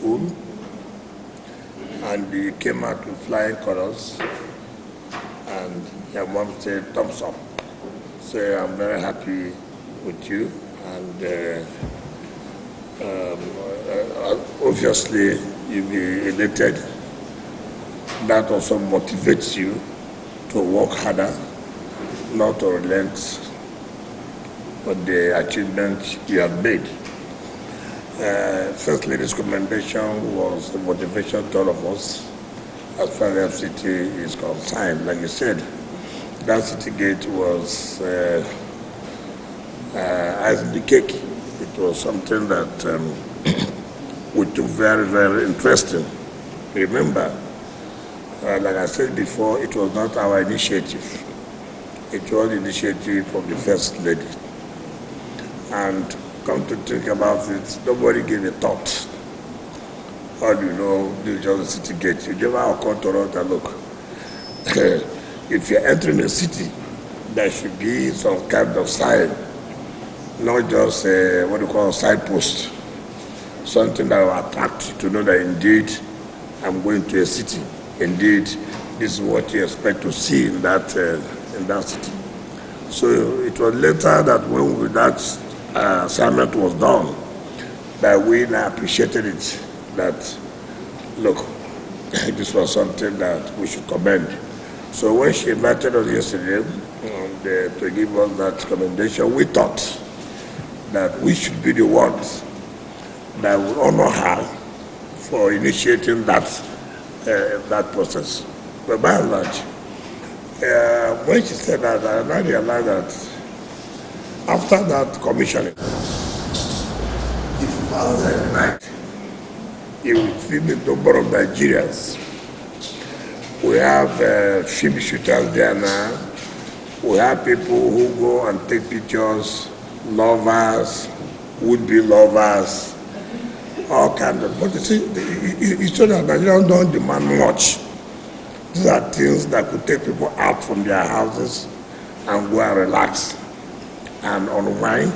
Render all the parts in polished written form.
school, and he came out with flying colors, and your mom said, thumbs up. So I'm very happy with you, and obviously you'll be elated. That also motivates you to work harder, not to relent for the achievement you have made. First Lady's commendation was a motivation to all of us as far as FCT is concerned. Like you said, that city gate was as the cake. It was something that we took very, very interesting. Remember, like I said before, it was not our initiative. It was the initiative of the First Lady. And come to think about it, nobody gave a thought. All you know, this is just a city gate. You never occurred to us that, look, if you're entering a city, there should be some kind of sign, not just what you call a signpost, something that will attract you to know that indeed I'm going to a city. Indeed, this is what you expect to see in that city. So it was later that when that assignment was done, that we now appreciated it, that, look, this was something that we should commend. So when she invited us yesterday to give us that commendation, we thought that we should be the ones that would honor her for initiating that process. But by and large, when she said that, I realized that after that commissioning, if outside night, you will see the number of Nigerians. We have film shooters there now. We have people who go and take pictures, lovers, would-be lovers, all kinds of. But you see, it's so that Nigerians don't demand much. These are things that could take people out from their houses and go and relax and unwind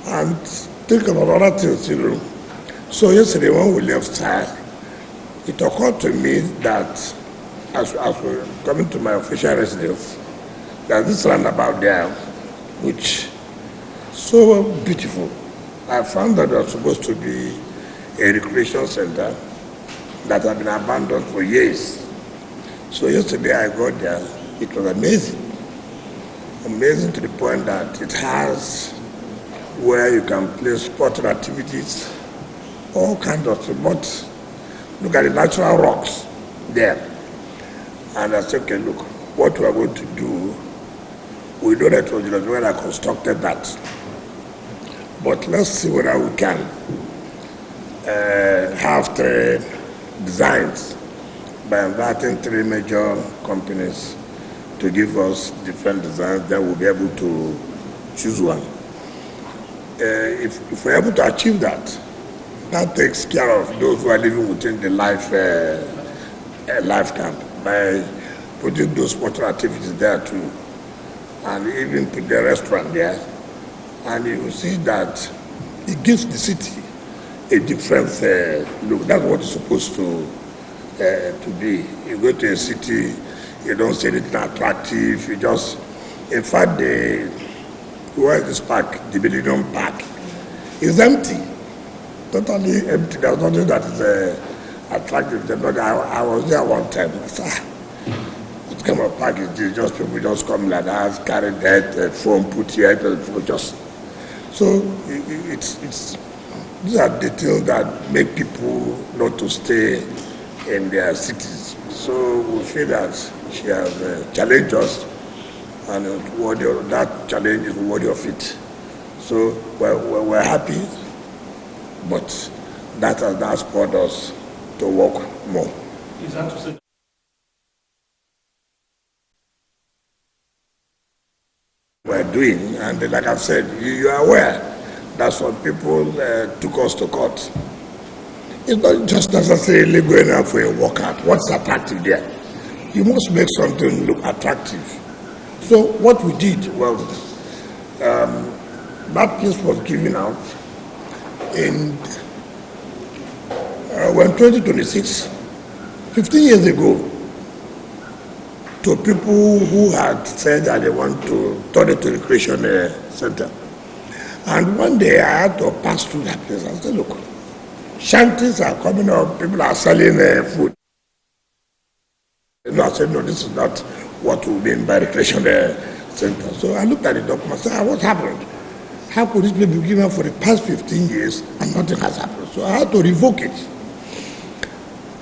and think about other things, you know. So yesterday when we left here, it occurred to me that as we're coming to my official residence, there's this roundabout there, which is so beautiful. I found that it was supposed to be a recreation center that had been abandoned for years. So yesterday I got there, it was amazing. Amazing to the point that it has where you can play sporting activities, all kinds of things. But look at the natural rocks there. And I said, okay, look, what we are going to do, we know that it was the when I constructed that. But let's see whether we can have 3 designs by inviting 3 major companies to give us different designs that we'll be able to choose one. If we're able to achieve that, that takes care of those who are living within the life camp by putting those sports activities there too, and even put the restaurant there. And you will see that it gives the city a different look. That's what it's supposed to be. You go to a city, you don't see anything attractive. You just, in fact, where is this park? The Millennium Park is empty, totally empty. There's nothing that is attractive. But I was there one time. I said, what kind of park is this? Just people just come like that, carry that phone, put here, just. So it's these are details that make people not to stay in their cities. So we feel that she has challenged us, and that challenge is worthy of it. So we're happy, but that has now spurred us to work more. Is that to say we're doing, and like I've said, you are aware that some people took us to court. It's not just necessarily going out for a workout. What's attractive there? You must make something look attractive. So what we did, well, that place was given out in when 2026, 15 years ago, to people who had said that they want to turn it to recreation center. And one day I had to pass through that place and say, look, shanties are coming up, people are selling food. I said, no, this is not what we mean by recreation center. So I looked at the document and said, what happened? How could this place be given for the past 15 years and nothing has happened? So I had to revoke it.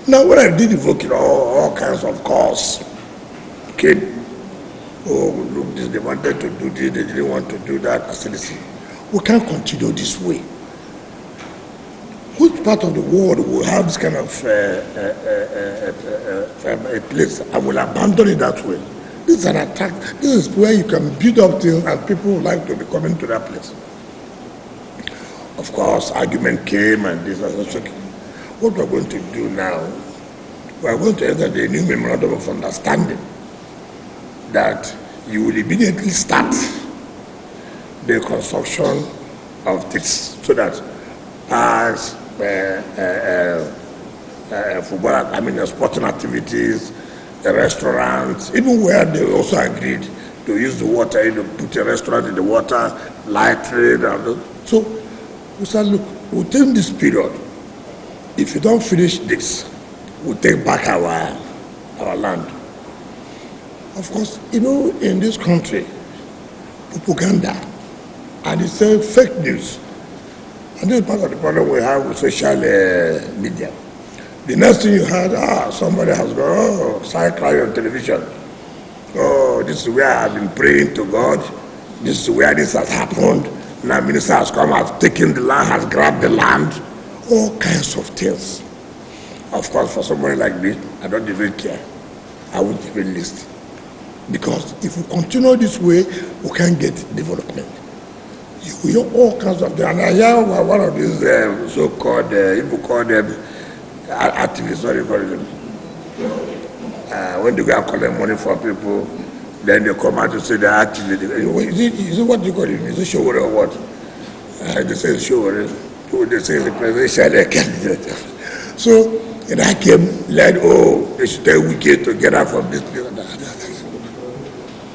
Now when I did revoke it, all kinds of calls came. Oh, look, this, they wanted to do this, they didn't want to do that. I said, listen, we can't continue this way. Which part of the world will have this kind of a place and will abandon it that way? This is an attack. This is where you can build up things and people would like to be coming to that place. Of course, argument came and this was okay. What we're going to do now, we're going to enter the new memorandum of understanding that you will immediately start the construction of this so that as football, sporting activities, the restaurants, even where they also agreed to use the water, put a restaurant in the water, light trade, and so we said, look, within this period, if you don't finish this, we'll take back our land. Of course, in this country, propaganda, and it's fake news. And this is part of the problem we have with social media. The next thing you heard, somebody has gone, started crying on television. Oh, this is where I've been praying to God. This is where this has happened. Now minister has come, has taken the land, has grabbed the land. All kinds of things. Of course, for somebody like me, I don't even care. I won't even listen. Because if we continue this way, we can't get development. You hear all kinds of things. And I hear one of these so-called, people call them activists, what do you call them? When they go and collect money from people, then they come out to say they're activists. Is it what you call it? Is it show or what? They say show. They say the presidential candidate. So, and I came like, they should tell Wike to get out from this place.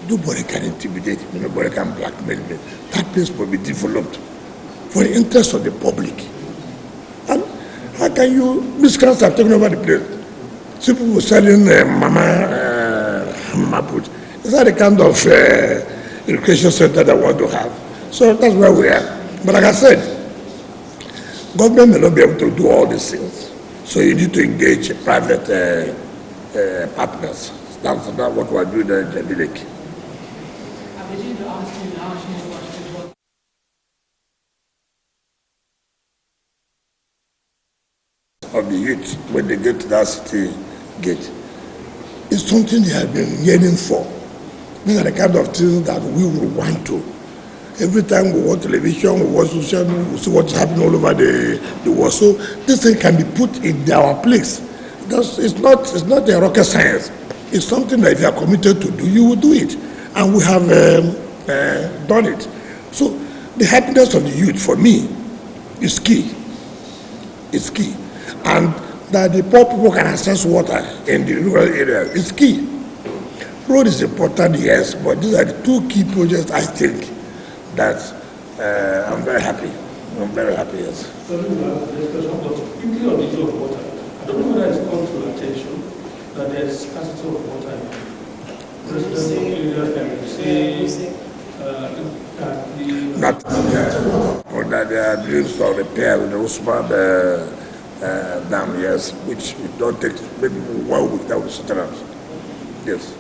Nobody can intimidate me, nobody can blackmail me. That place will be developed for the interest of the public. And how can you, miscreants have taken over the place? Some people selling mama food. Is that the kind of education center that I want to have? So that's where we are. But like I said, government may not be able to do all these things. So you need to engage private partners. That's what we're doing in the village. Of the youth when they get to that city gate. It's something they have been yearning for. These are the kind of things that we would want to. Every time we watch television, we watch social media, we see what's happening all over the world. So this thing can be put in our place. It's not a rocket science. It's something that if you are committed to do, you will do it. And we have done it. So the happiness of the youth, for me, is key. It's key. And that the poor people can access water in the rural areas is key. Road is important, yes, but these are the two key projects I think that I'm very happy. I'm very happy, yes. So, quickly on the issue of water, I don't know whether it's come to your attention that there's scarcity of water in that they are doing some repair with the Usman dam, yes, which it don't take maybe 1 week that will settle out. Yes.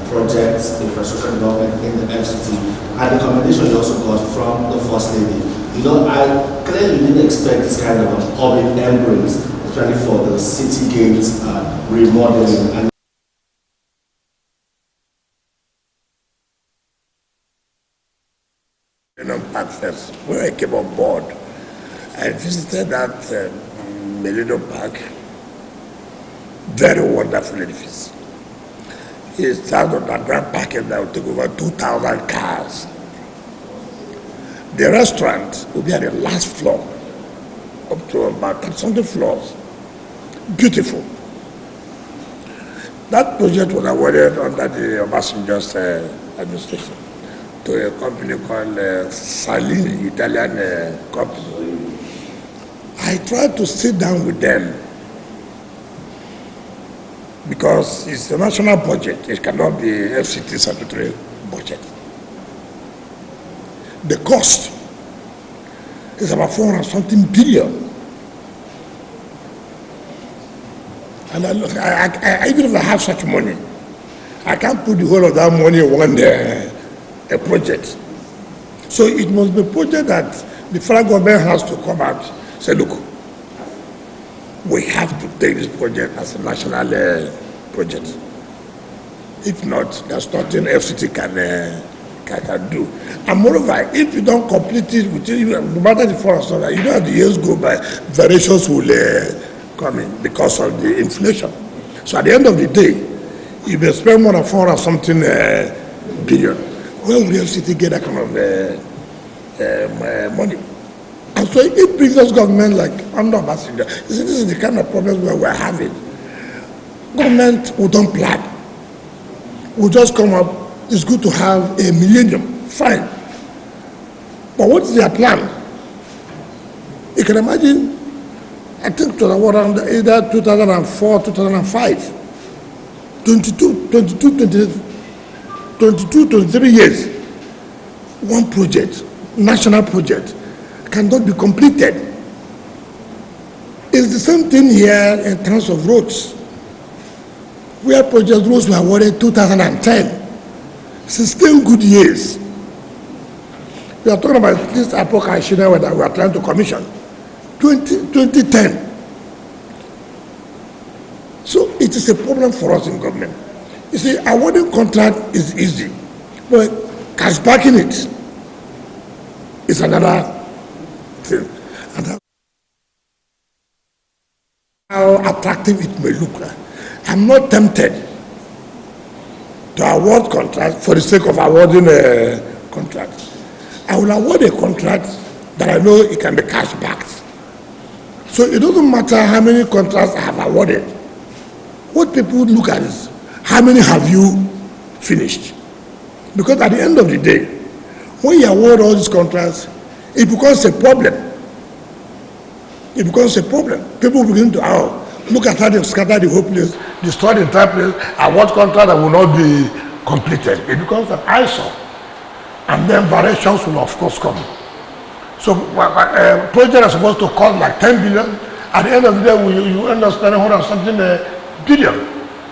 Projects, infrastructure development in the FCT, and the commendation you also got from the First Lady. I clearly didn't expect this kind of a public embrace, especially for the city gates remodeling. And Park first, when I came on board, I visited that Merino Park, very wonderful edifice. It started on that grand parking that would take over 2,000 cars. The restaurant will be at the last floor, up to about 30-something floors. Beautiful. That project was awarded under the Obasanjo's administration to a company called Salini, Italian company. I tried to sit down with them because it's a national budget. It cannot be FCT statutory budget. The cost is about 400-something billion. And I, even if I have such money, I can't put the whole of that money in one a project. So it must be a project that the federal government has to come out and say, look, we have to take this project as a national project. If not, there's nothing FCT can do. And moreover, if you don't complete it, no matter the forest, you know, as the years go by, variations will coming because of the inflation. So at the end of the day, if they spend more than 400-something billion, where will the FCT get that kind of money? And so if previous government, like under Obasanjo, this is the kind of problems where we're having. Government will don't plan. We'll just come up, it's good to have a millennium, fine. But what is their plan? You can imagine, I think to around either 2004, 2005, 23 years, one project, national project, cannot be completed. It's the same thing here in terms of roads, where project roads were awarded 2010, 16 good years. We are talking about this Apoka that we are trying to commission. 2010. So it is a problem for us in government. You see, awarding contract is easy, but cash backing it is another thing. And how attractive it may look. I'm not tempted to award contract for the sake of awarding a contract. I will award a contract that I know it can be cash backed. So it doesn't matter how many contracts I have awarded. What people would look at is, how many have you finished? Because at the end of the day, when you award all these contracts, it becomes a problem. It becomes a problem. People begin to look at how they've scattered the whole place, destroyed the entire place, award contract that will not be completed. It becomes an eyesore. And then variations will of course come. So projects are supposed to cost like 10 billion. At the end of the day, you end up spending 100-something billion,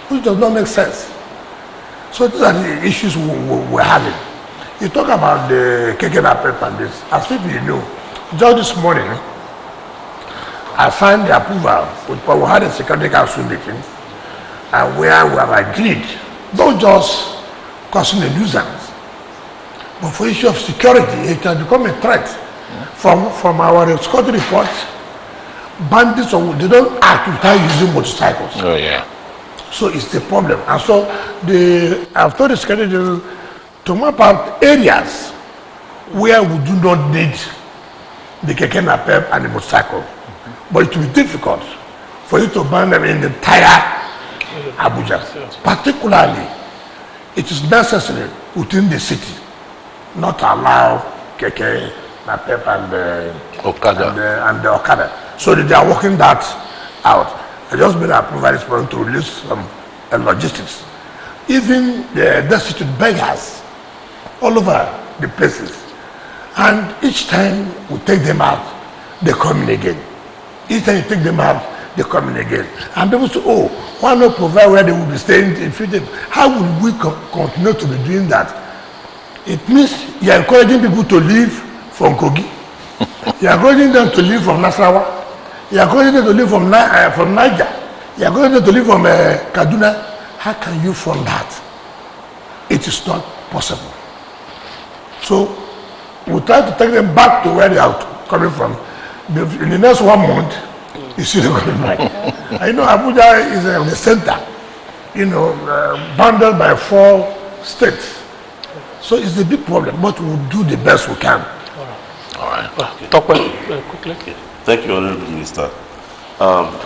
which does not make sense. So these are the issues we're having. You talk about the KKNAPEP and this, as if you know, just this morning, I signed the approval, we had a Security Council meeting, and where we have agreed, not just causing a nuisance, but for issue of security, it has become a threat. From our security reports, bandits, they don't act without using motorcycles. Oh yeah. So it's the problem. And so I've told the security to map out areas where we do not need the KKNAPEP and the motorcycle. But it will be difficult for you to ban them in the entire Abuja. Particularly, it is necessary within the city not to allow KKNAPEP and the Okada. So they are working that out. I just been approved this morning to release some logistics. Even the destitute beggars all over the places. And each time we take them out, they come in again. Each time you take them out, they come in again. And people say, oh, why not provide where they will be staying in future? How will we continue to be doing that? It means you are encouraging people to leave from Kogi. You are encouraging them to leave from Nasarawa. You are encouraging them to leave from Niger. You are encouraging them to leave from Kaduna. How can you fund that? It is not possible. So we try to take them back to where they are coming from. In the next 1 month, you see them coming back. I know Abuja is the center, bounded by 4 states. So it's a big problem, but we'll do the best we can All right. Well, talk quickly. Thank you, Honorable Minister.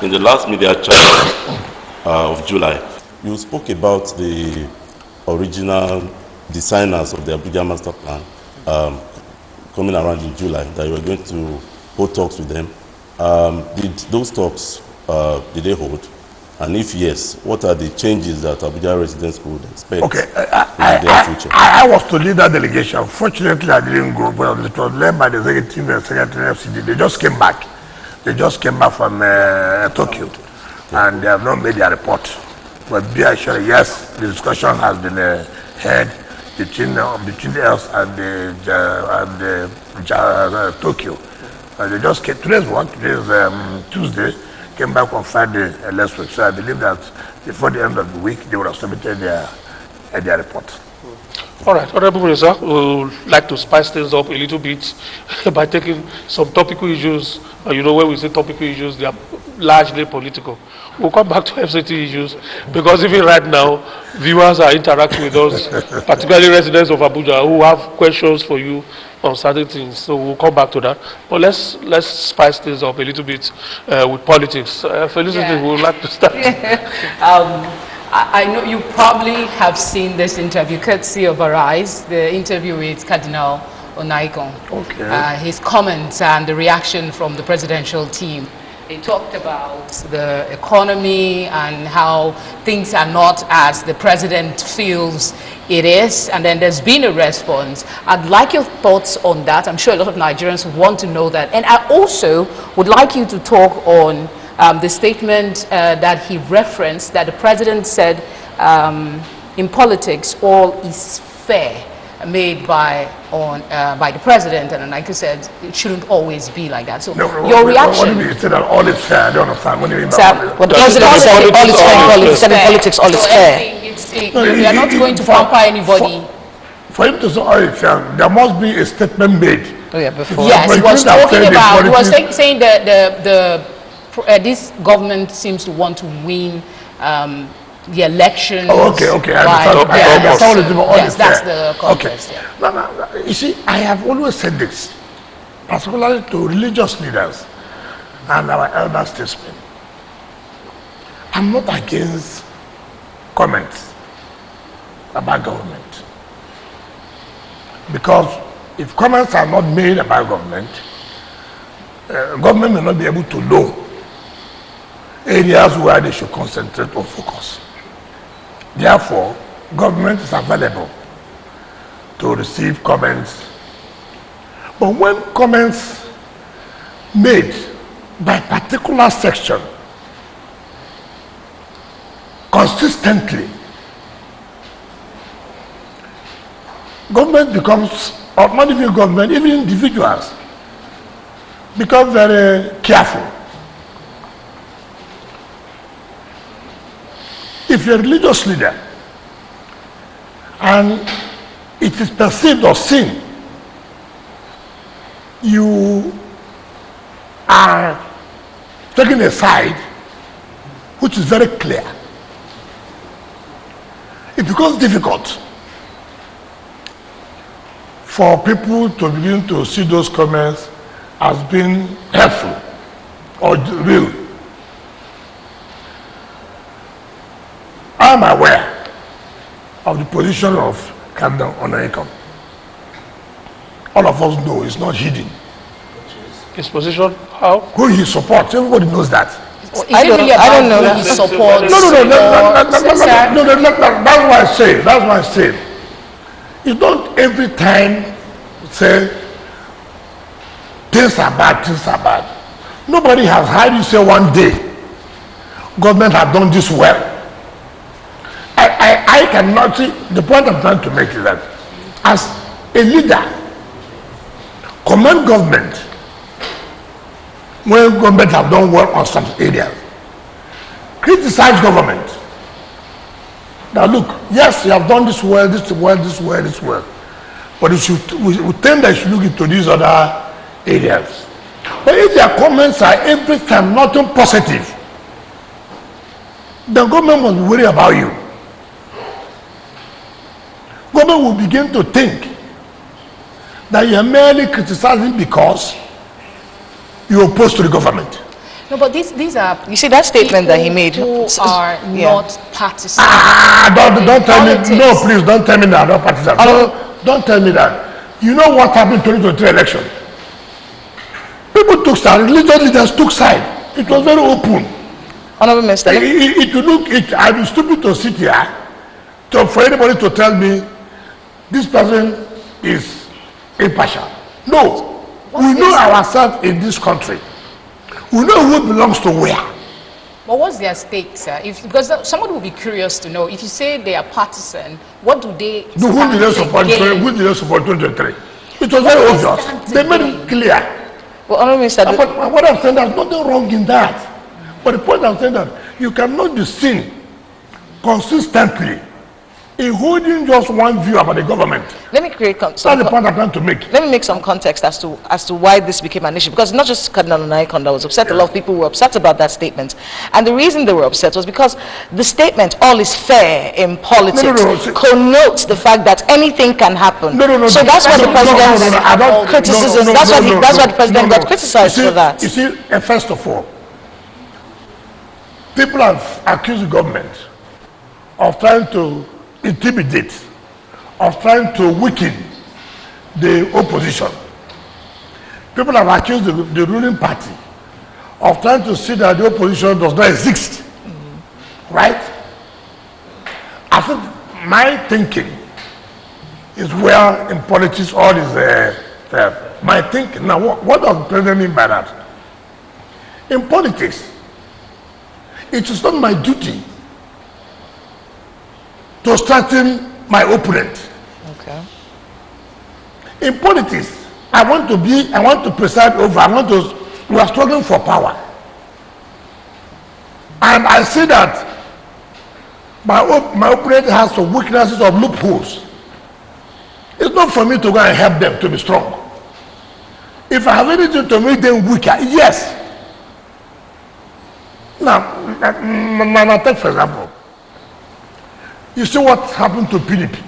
In the last media chat of July, you spoke about the original designers of the Abuja Master Plan coming around in July, that you were going to hold talks with them. Did those talks, did they hold? And if yes, what are the changes that Abuja residents could expect in the near future? I was to lead that delegation. Fortunately, I didn't go, but it was led by the executive and secretary of CD. They just came back. They just came back from Tokyo, and they have not made their report. But be assured, yes, the discussion has been held between us and Tokyo. They just came. Today's what? Today's Tuesday. Came back on Friday last week. So I believe that before the end of the week, they would have submitted their report. All right, Honorable Minister, we would like to spice things up a little bit by taking some topical issues. You know, when we say topical issues, they are largely political. We'll come back to FCT issues because even right now, viewers are interacting with us, particularly residents of Abuja who have questions for you on certain things. So we'll come back to that. But let's spice things up a little bit with politics. Felicity, we would like to start. I know you probably have seen this interview, courtesy of Arise, the interview with Cardinal Onaikon. Okay. His comments and the reaction from the presidential team. They talked about the economy and how things are not as the president feels it is, and then there's been a response. I'd like your thoughts on that. I'm sure a lot of Nigerians want to know that. And I also would like you to talk on the statement that he referenced, that the president said in politics all is fair, made by the president, and like you said, it shouldn't always be like that. So your reaction? What do you mean? You said that all is fair? I don't understand. What do you mean by all is What the president said, all is fair. In politics, all is fair. We are not going to pamper anybody. For him to say all is fair, there must be a statement made. Oh yeah, before. Yes, he was talking about. He was saying that this government seems to want to win the elections. Oh, okay. Yes, that's the context. Okay. Yeah. No, you see, I have always said this, particularly to religious leaders and our elder statesmen. I'm not against comments about government, because if comments are not made about government, government may not be able to know areas where they should concentrate or focus. Therefore, government is available to receive comments. But when comments made by particular section consistently, government becomes, or not even government, even individuals become very careful. If you're a religious leader and it is perceived or seen, you are taking a side which is very clear, it becomes difficult for people to begin to see those comments as being helpful or real. I am aware of the position of Cardinal Onaikon. All of us know it's not hidden. His position, how? Who he supports, everybody knows that. I don't know who he supports. That's why I say. You don't every time say things are bad. Nobody has heard you say one day, government have done this well. I cannot see, the point I'm trying to make is that as a leader, commend government when government have done well on some areas. Criticize government. Now look, yes, you have done this well. But we tend that you should look into these other areas. But if their comments are every time nothing positive, the government must be worried about you. Government will begin to think that you are merely criticizing because you are opposed to the government. No, but these are. You see that statement that he made? Who are not partisan. Don't tell me. Politics. No, please don't tell me that. Not partisan. Don't tell me that. You know what happened in 2023 election? People took side. Religious leaders took side. It was very open. Honorable Minister, I'd be stupid to sit here for anybody to tell me this person is impartial. No. We know ourselves in this country. We know who belongs to where. But what's their stake, sir? Because somebody will be curious to know. If you say they are partisan, what do they Who did they support? Who did they support 2023? It was very obvious. They made it clear. well, Honorable Minister, But what I'm saying, there's nothing wrong in that. But the point I'm saying that you cannot be seen consistently in holding just one view about the government. let me create That's the point I'm trying to make. Let me make some context as to why this became an issue, because not just Cardinal Onaikon that was upset. A lot of people were upset about that statement, and the reason they were upset was because the statement "all is fair in politics" connotes the fact that anything can happen. So that's why the president's criticism. That's why the president got criticized for that. You see, first of all, people have accused the government of trying to intimidate, of trying to weaken the opposition. People have accused the ruling party of trying to see that the opposition does not exist. Right? I think my thinking is where in politics all is my thinking. Now, what does the president mean by that? In politics, it is not my duty to strengthen my opponent. Okay. In politics, I want to preside over, we are struggling for power. And I see that my opponent has some weaknesses or loopholes. It's not for me to go and help them to be strong. If I have anything to make them weaker, yes. Now take for example, you see what happened to PDP.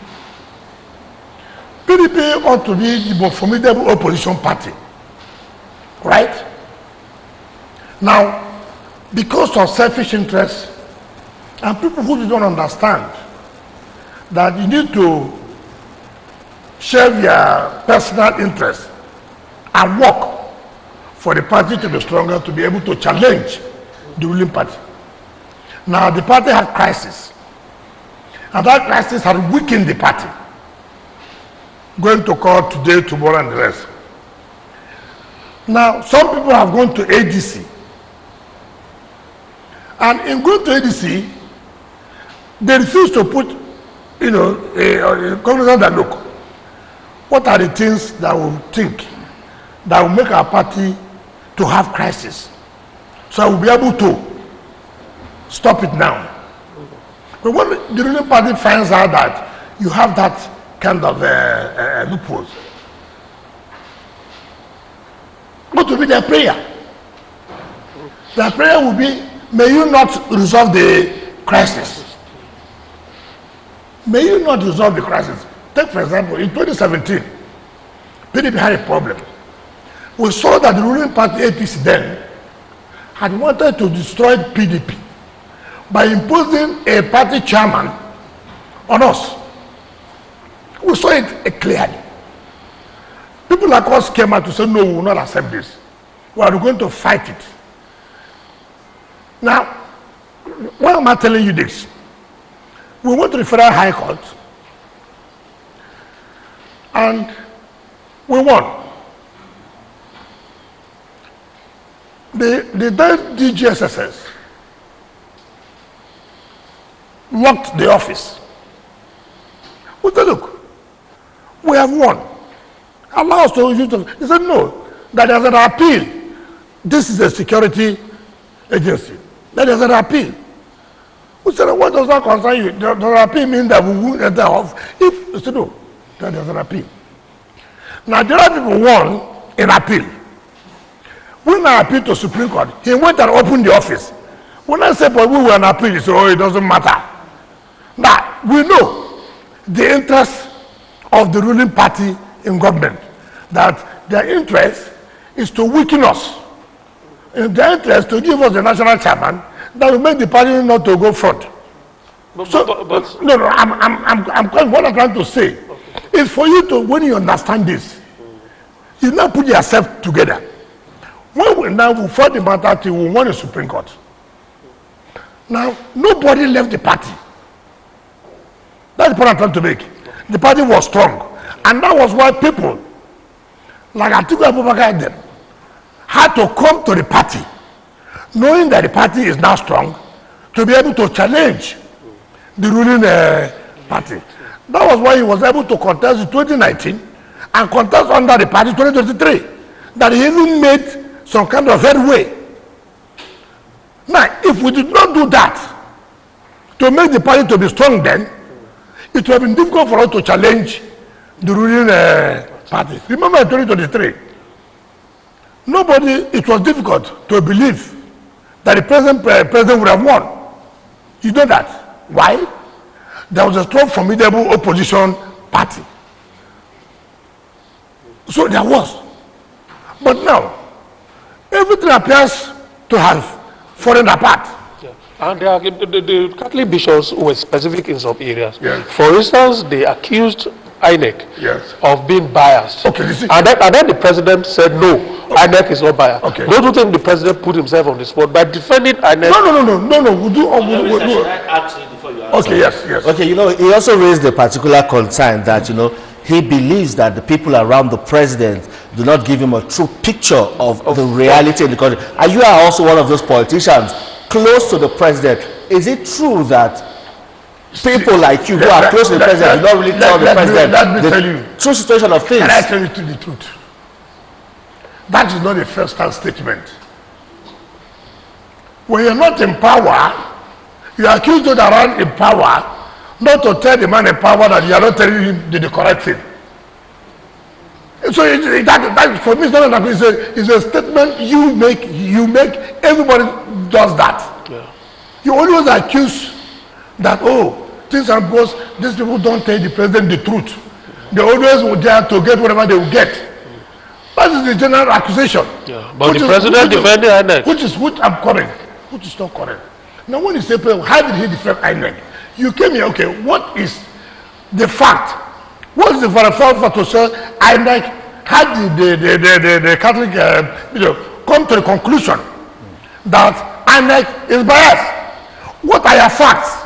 PDP ought to be the most formidable opposition party, right? Now, because of selfish interests and people who don't understand that you need to share their personal interests and work for the party to be stronger, to be able to challenge the ruling party. Now, the party had crisis. And that crisis had weakened the party. Going to court today, tomorrow, and the rest. Now, some people have gone to ADC. And in going to ADC, they refuse to put, a cognizant that look, what are the things that will think that will make our party to have crisis? So I will be able to stop it now. But when the ruling party finds out that you have that kind of loopholes, what will be their prayer? Their prayer will be, may you not resolve the crisis. May you not resolve the crisis. Take for example, in 2017, PDP had a problem. We saw that the ruling party APC then had wanted to destroy PDP by imposing a party chairman on us. We saw it clearly. People like us came out to say, no, we will not accept this. We are going to fight it. Now, why am I telling you this? We went to the Federal High Court and we won. The then DGSSS locked the office. We said, look, we have won. Allow us to use it. He said, no, that there's an appeal. This is a security agency. That there's an appeal. We said, what does that concern you? Does an appeal mean that we won't enter off? If he said, no, that there's an appeal. Nigerian people won in appeal. When I appealed to Supreme Court, he went and opened the office. When I said, but we were an appeal, he said, oh, it doesn't matter. Now, we know the interest of the ruling party in government. that their interest is to weaken us. In their interest to give us the national chairman that will make the party not to go front. What I'm trying to say is for you to, when you understand this, you now put yourself together. When we now fought the matter till we won the Supreme Court. Now, nobody left the party. That's the point I'm trying to make. The party was strong. And that was why people, like Atiku Abubakar then, had to come to the party, knowing that the party is now strong, to be able to challenge the ruling party. That was why he was able to contest in 2019 and contest under the party 2023. That he even made some kind of headway. Now, if we did not do that to make the party to be strong then, it would have been difficult for us to challenge the ruling party. Remember in 2023, it was difficult to believe that the present president would have won. You know that. Why? There was a strong, formidable opposition party. So there was. But now, everything appears to have fallen apart. Yeah. And the Catholic bishops were specific in some areas. Yes. For instance, they accused INEC of being biased. Okay, and then the president said no, INEC is not biased. Okay. Don't you think the president put himself on the spot by defending INEC? No. We'll do. Okay, yes. Okay, he also raised a particular concern that, he believes that the people around the president do not give him a true picture of the reality in the country. And you are also one of those politicians close to the president. Is it true that people like you who are close to the president do not really tell the president the true situation of things? Can I tell you the truth? That is not a first-hand statement. When you're not in power, you accuse those around in power not to tell the man in power that you are not telling him the correct thing. So that for me, it's a statement you make. Everybody does that. Yeah. You always accuse that, things are because these people don't tell the president the truth. They always will dare to get whatever they will get. That is the general accusation. Yeah. But the president defended INEC. Which I'm correct. Which is not correct. Now when you say, how did he defend INEC? You came here, okay, what is the fact? What is the fact to say INEC had the Catholic come to the conclusion that INEC is biased? What are your facts?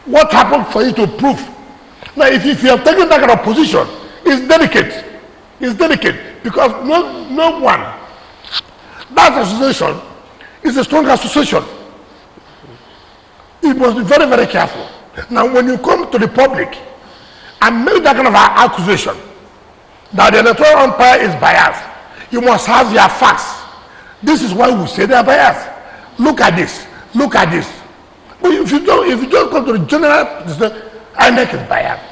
What happened for you to prove? Now, if you have taken that kind of position, it's delicate. It's delicate because no one. That association is a strong association. You must be very, very careful. Now, when you come to the public and make that kind of accusation that the electoral umpire is biased, you must have your facts. This is why we say they are biased. Look at this. Look at this. But if you don't come to the general, INEC is biased.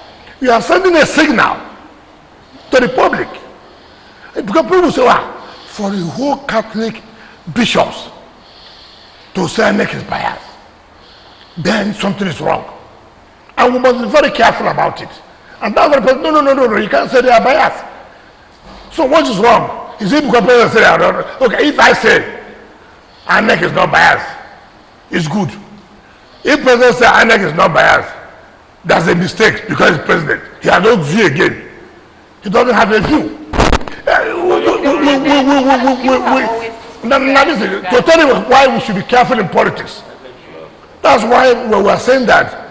You are sending a signal to the public. Because people say, for the whole Catholic bishops to say INEC is biased, then something is wrong. And we must be very careful about it. And that's what no, you can't say they are biased. So what is wrong? Is it because people say they are not? Okay, if I say INEC is not biased, it's good. If president says INEC is not biased, that's a mistake because he's president. He has no view again. He doesn't have a view. Now listen, to tell you why we should be careful in politics. That's why we were saying that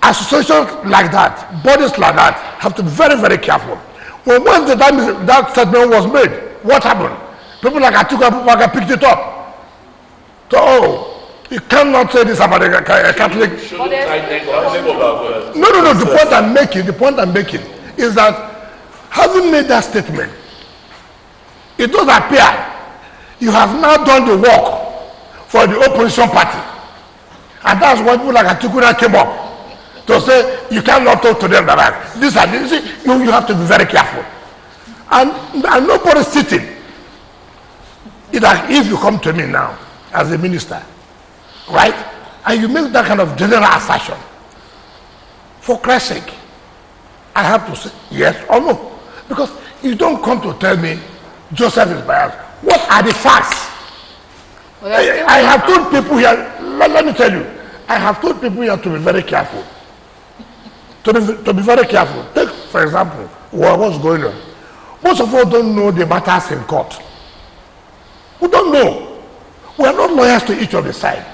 associations like that, bodies like that, have to be very, very careful. When once that statement was made, what happened? People like Atiku Abubakar picked it up. So, you cannot say this about a Catholic. No. The point I'm making is that having made that statement, it does appear you have now done the work for the opposition party. And that's why people like Atiku came up to say you cannot talk to them that this and this. You have to be very careful. And nobody sitting. If you come to me now as a minister, right, and you make that kind of general assertion, for Christ's sake, I have to say yes or no. Because You don't come to tell me Joseph is biased. What are the facts? Well, that's I have told people here, let me tell you, I have told people here to be very careful. To be very careful. Take, for example, what's going on. Most of us don't know the matters in court. We don't know. We are not lawyers to each of the side.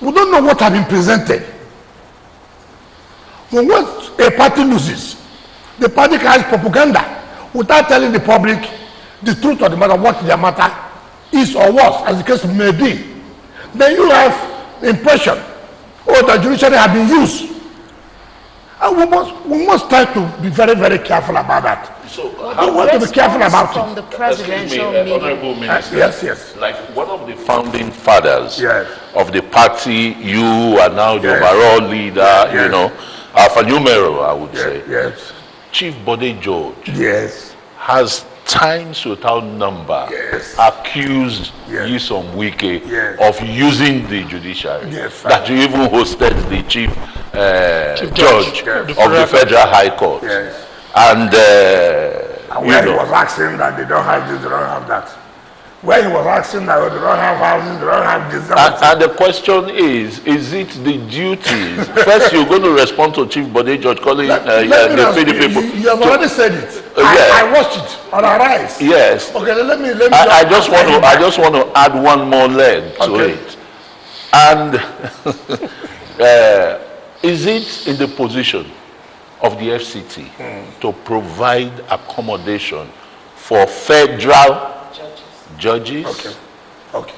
We don't know what has been presented. When a party loses, the party carries propaganda without telling the public the truth of the matter, what their matter is or was, as the case may be. Then you have the impression, oh, the judiciary have been used. And we must try to be very, very careful about that. So we want to be careful about from it. the presidential Honorable meeting. Minister. Yes. Like one of the founding fathers Yes. of the party, you are now the Yes. overall leader, Yes. you know, alpha numero, I would say. Yes. Chief Bode George Yes. has times without number Yes. accused Yes. you some Wike Yes. of using the judiciary. Yes, that you even hosted the chief judge Yes. of the Federal High Court. Yes. And And you where he know, was asking that they don't have this, they don't have that. Where he was asking that they don't have houses, they don't have this. and the question is it the duties? First, you're going to respond to Chief Bode George calling Let me the ask PD you, people. you have already said it. Yeah. I watched it on our eyes. Yes. Okay, let me. I just want to add one more leg to Okay. it. And is it in the position of the FCT to provide accommodation for federal judges? Okay.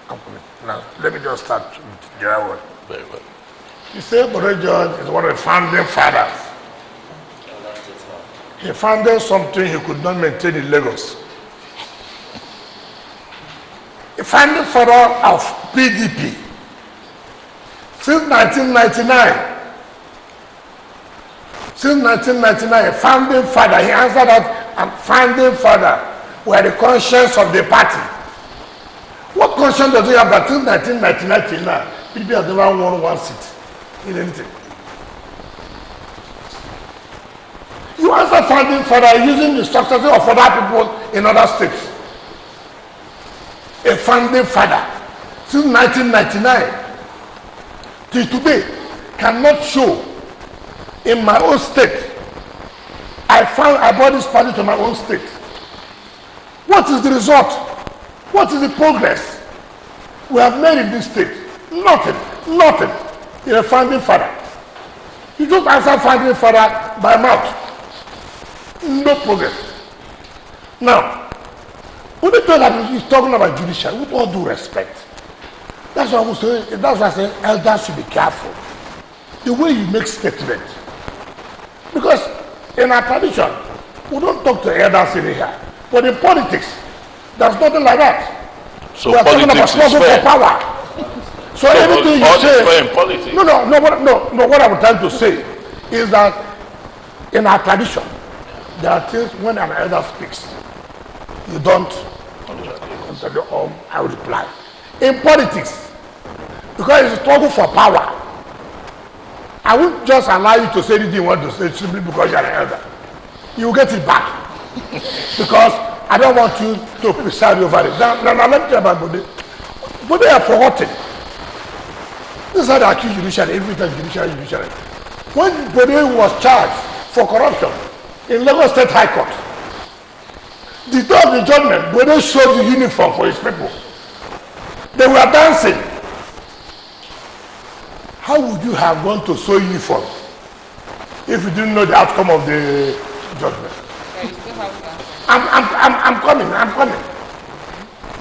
I'm coming. Now, let me just start with the other one. Very well. You say Bode George is one of the founding fathers. He founded something he could not maintain in Lagos. A founding father of PDP since 1999. Since 1999, a founding father. He answered that, I'm founding father. We are the conscience of the party. What conscience does he have that since 1999 till now, PDP has never won one seat in anything? You answer founding father using the successes of other people in other states. A founding father since 1999 till today cannot show in my own state. I brought this party to my own state. What is the result? What is the progress we have made in this state? Nothing. You're a founding father. You just answer founding father by mouth. No progress. Now, when he's talking about judiciary, with all due respect, that's why I say elders should be careful. The way you make statements. Because in our tradition, we don't talk to elders in here. But in politics, there's nothing like that. So We are talking about politics is struggle for fair. power. So anything you all is say. fair in politics. No. What I'm trying to say is that in our tradition, there are things when an elder speaks, you don't I will reply. In politics, because it's a struggle for power, I won't just allow you to say anything you want to say simply because you're an elder. You will get it back. Because I don't want you to preside over it. Now let me tell you about Bode. Bode are forgotten. This is how they accuse judiciary, every time judiciary. When Bode was charged for corruption in Lagos State High Court, the day of the judgment, Bode showed the uniform for his people. They were dancing. How would you have gone to sew uniform if you didn't know the outcome of the judgment? I'm coming.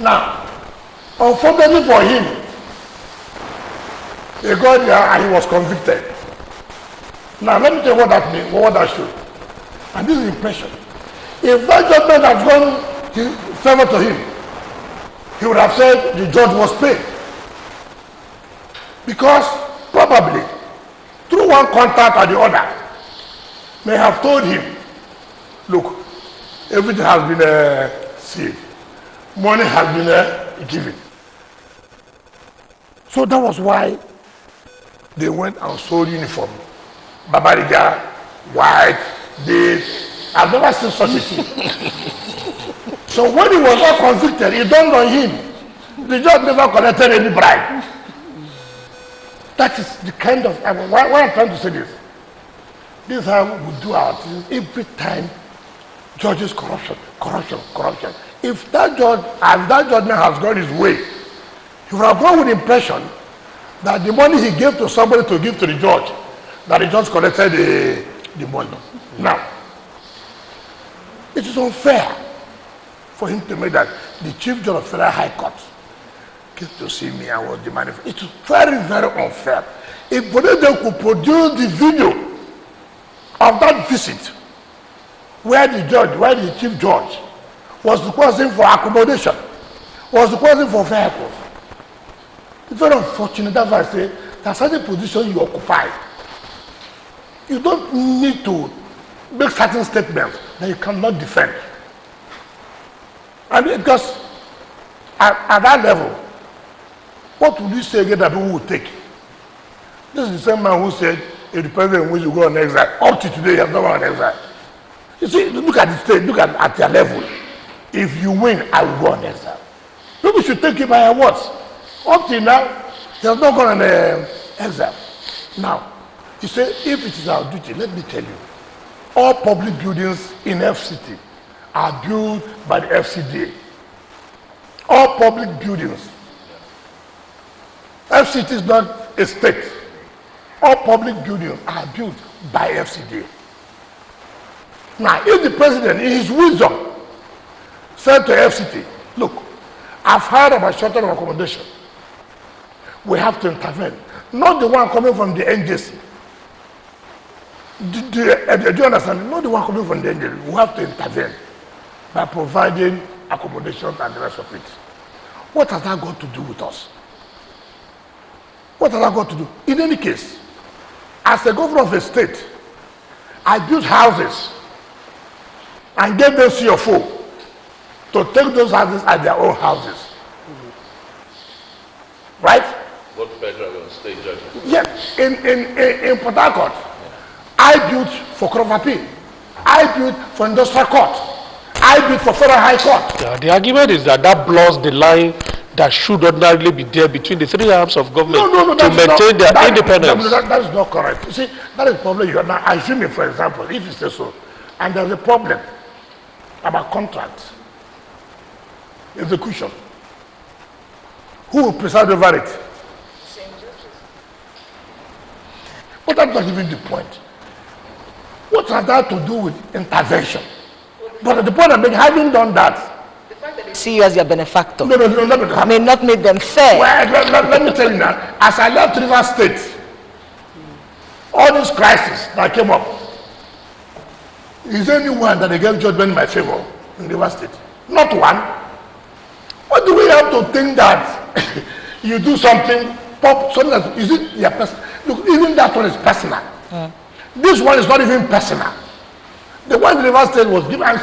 Now, unfortunately for him, he got there and he was convicted. Now, let me tell you what that means, what that shows. And this is the impression. If that judgment had gone in favor to him, he would have said the judge was paid. Because probably, through one contact or the other, may have told him, look, everything has been sealed. Money has been given. So that was why they went and sold uniform. Babariga, Wike, this, I've never seen such a thing. So when he was not convicted, it dawned on him. The judge never collected any bribe. That is the kind of, why I'm trying to say this. This is how we do our things every time. Judges corruption. If that judge and that judgment has gone his way, he would have gone with the impression that the money he gave to somebody to give to the judge, that the judge collected the money. Now, it is unfair for him to make that the chief judge of Federal High Court came to see me and was demanding. It is very, very unfair. If they could produce the video of that visit, where the chief judge was requesting for accommodation, was requesting for vehicles. It's very unfortunate. That's why I say there's certain position you occupy. You don't need to make certain statements that you cannot defend. I mean, because at that level, what would you say again that people would take? This is the same man who said, if the president wins, you go on exile. Up to today, he has not gone on exile. You see, look at the state, look at their level. If you win, I will go on exile. People should take it by your words. Up till now, he has not gone on exile. Now, you say, if it is our duty, let me tell you, all public buildings in FCT are built by the FCDA. All public buildings. FCT is not a state. All public buildings are built by FCDA. Now, if the president, in his wisdom, said to FCT, look, I've heard about shelter of accommodation. We have to intervene. Not the one coming from the NJC. Do you understand? Not the one coming from the NJC. We have to intervene by providing accommodation and the rest of it. What has that got to do with us? What has that got to do? In any case, as a governor of a state, I built houses and gave them CFO to take those houses as their own houses. Right? Both federal and state judges. Yes. In Port Harcourt, I built for Krovapi. I built for Industrial Court. I built for Federal High Court. Yeah, the argument is that blurs the line that should ordinarily be there between the three arms of government to maintain their independence. That is not correct. You see, that is the problem you are now assuming, for example, if you say so, and there's a problem about contracts, execution. Who will preside over it? But that's not even the point. What has that to do with intervention? But the point I make, having done that, see you as your benefactor. No, I mean, not made them fair. Well, let me tell you now, as I left River State, all these crises that came up, is there anyone that they gave judgment in my favor in River State? Not one. What do we have to think that you do something, something that, is it your personal? Look, even that one is personal. This one is not even personal. The one in River State was given, and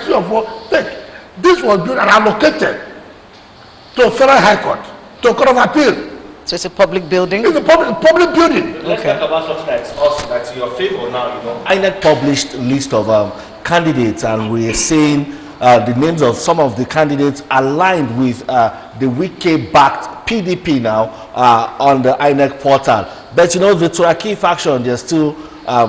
take. This was built and allocated to Federal High Court, to Court of Appeal. So it's a public building? It's a public building. Let's talk about something that's in your favor now. You know, INEC published a list of candidates, and we're saying the names of some of the candidates aligned with the Wike-backed PDP now on the INEC portal. But you know, the Turaki faction, they're still they're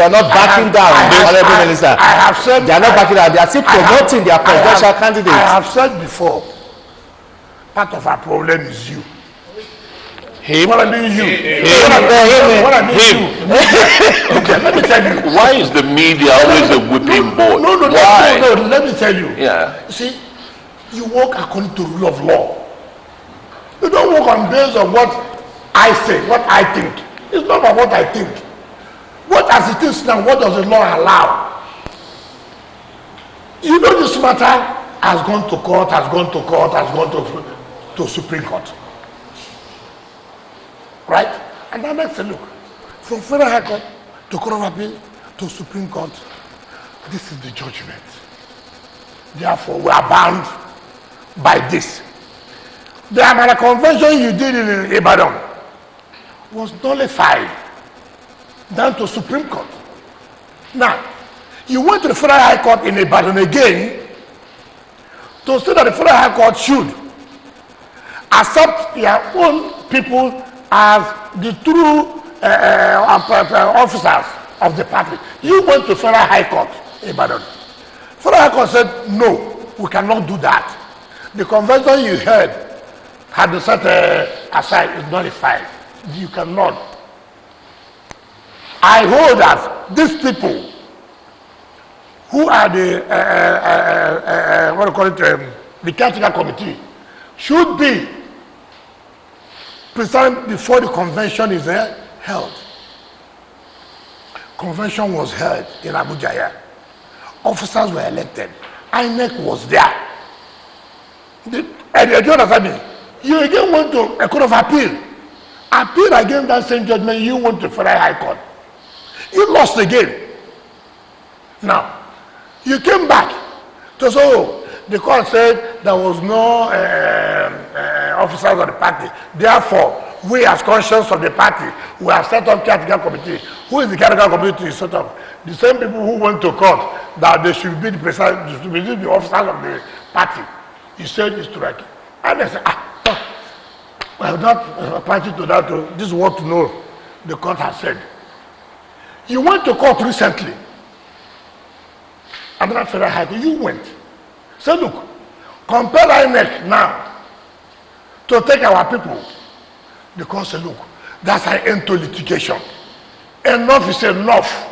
not backing down, Honorable Minister. I have said they are not backing down. They are still promoting their presidential candidates. I have said before, part of our problem is you. Him? What I mean you. Him. What I mean you. Okay, let me tell you. Why is the media always a whipping boy? No, let me tell you. Yeah. You see, you work according to rule of law. You don't work on basis of what I say, what I think. It's not about what I think. What as it is now, what does the law allow? You know, this matter has gone to court, has gone to Supreme Court. Right? And that makes a look. From Federal High Court to Court of Appeal to Supreme Court, this is the judgment. Therefore, we are bound by this. The Amara Convention you did in Ibadan was nullified down to Supreme Court. Now, You went to the Federal High Court in Ibadan again to say that the Federal High Court should accept their own people as the true officers of the party. You went to Federal High Court in Ibadan. Federal High Court said, no, we cannot do that. The convention you heard had been set aside, is nullified. You cannot. I hold that these people who are the what do you call it, the caretaker committee, should be presented before the convention is held. Convention was held in Abuja here. Officers were elected. INEC was there. Do you understand me? You again went to a court of appeal. Appeal against that same judgment, you went to Federal High Court. You lost again. Now, you came back to say, oh, the court said there was no officers of the party. Therefore, we as conscience of the party, we have set up caretaker committee. Who is the caretaker committee set up? The same people who went to court that they should be the officers of the party. You said it's correct. And they said, I have not pointed to that. This is what to know the court has said. You went to court recently. Another Federal High Court, you went. Say, look, compel INEC now to take our people. The court said, look, that's an end to litigation. Enough is enough.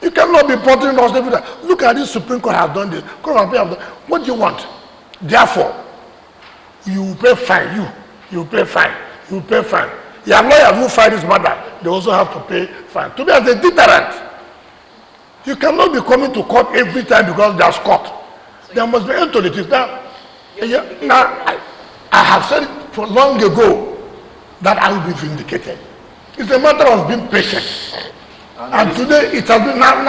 You cannot be putting us every day. Look at this Supreme Court has done this. Court of Appeal have done. What do you want? Therefore, you pay fine. You pay fine. You pay fine. Your lawyer who fight this matter, they also have to pay fine. To be as a deterrent. You cannot be coming to court every time because there's court. There must be end to litigation. Now, I have said it for long ago that I will be vindicated. It's a matter of being patient. And today it has been now.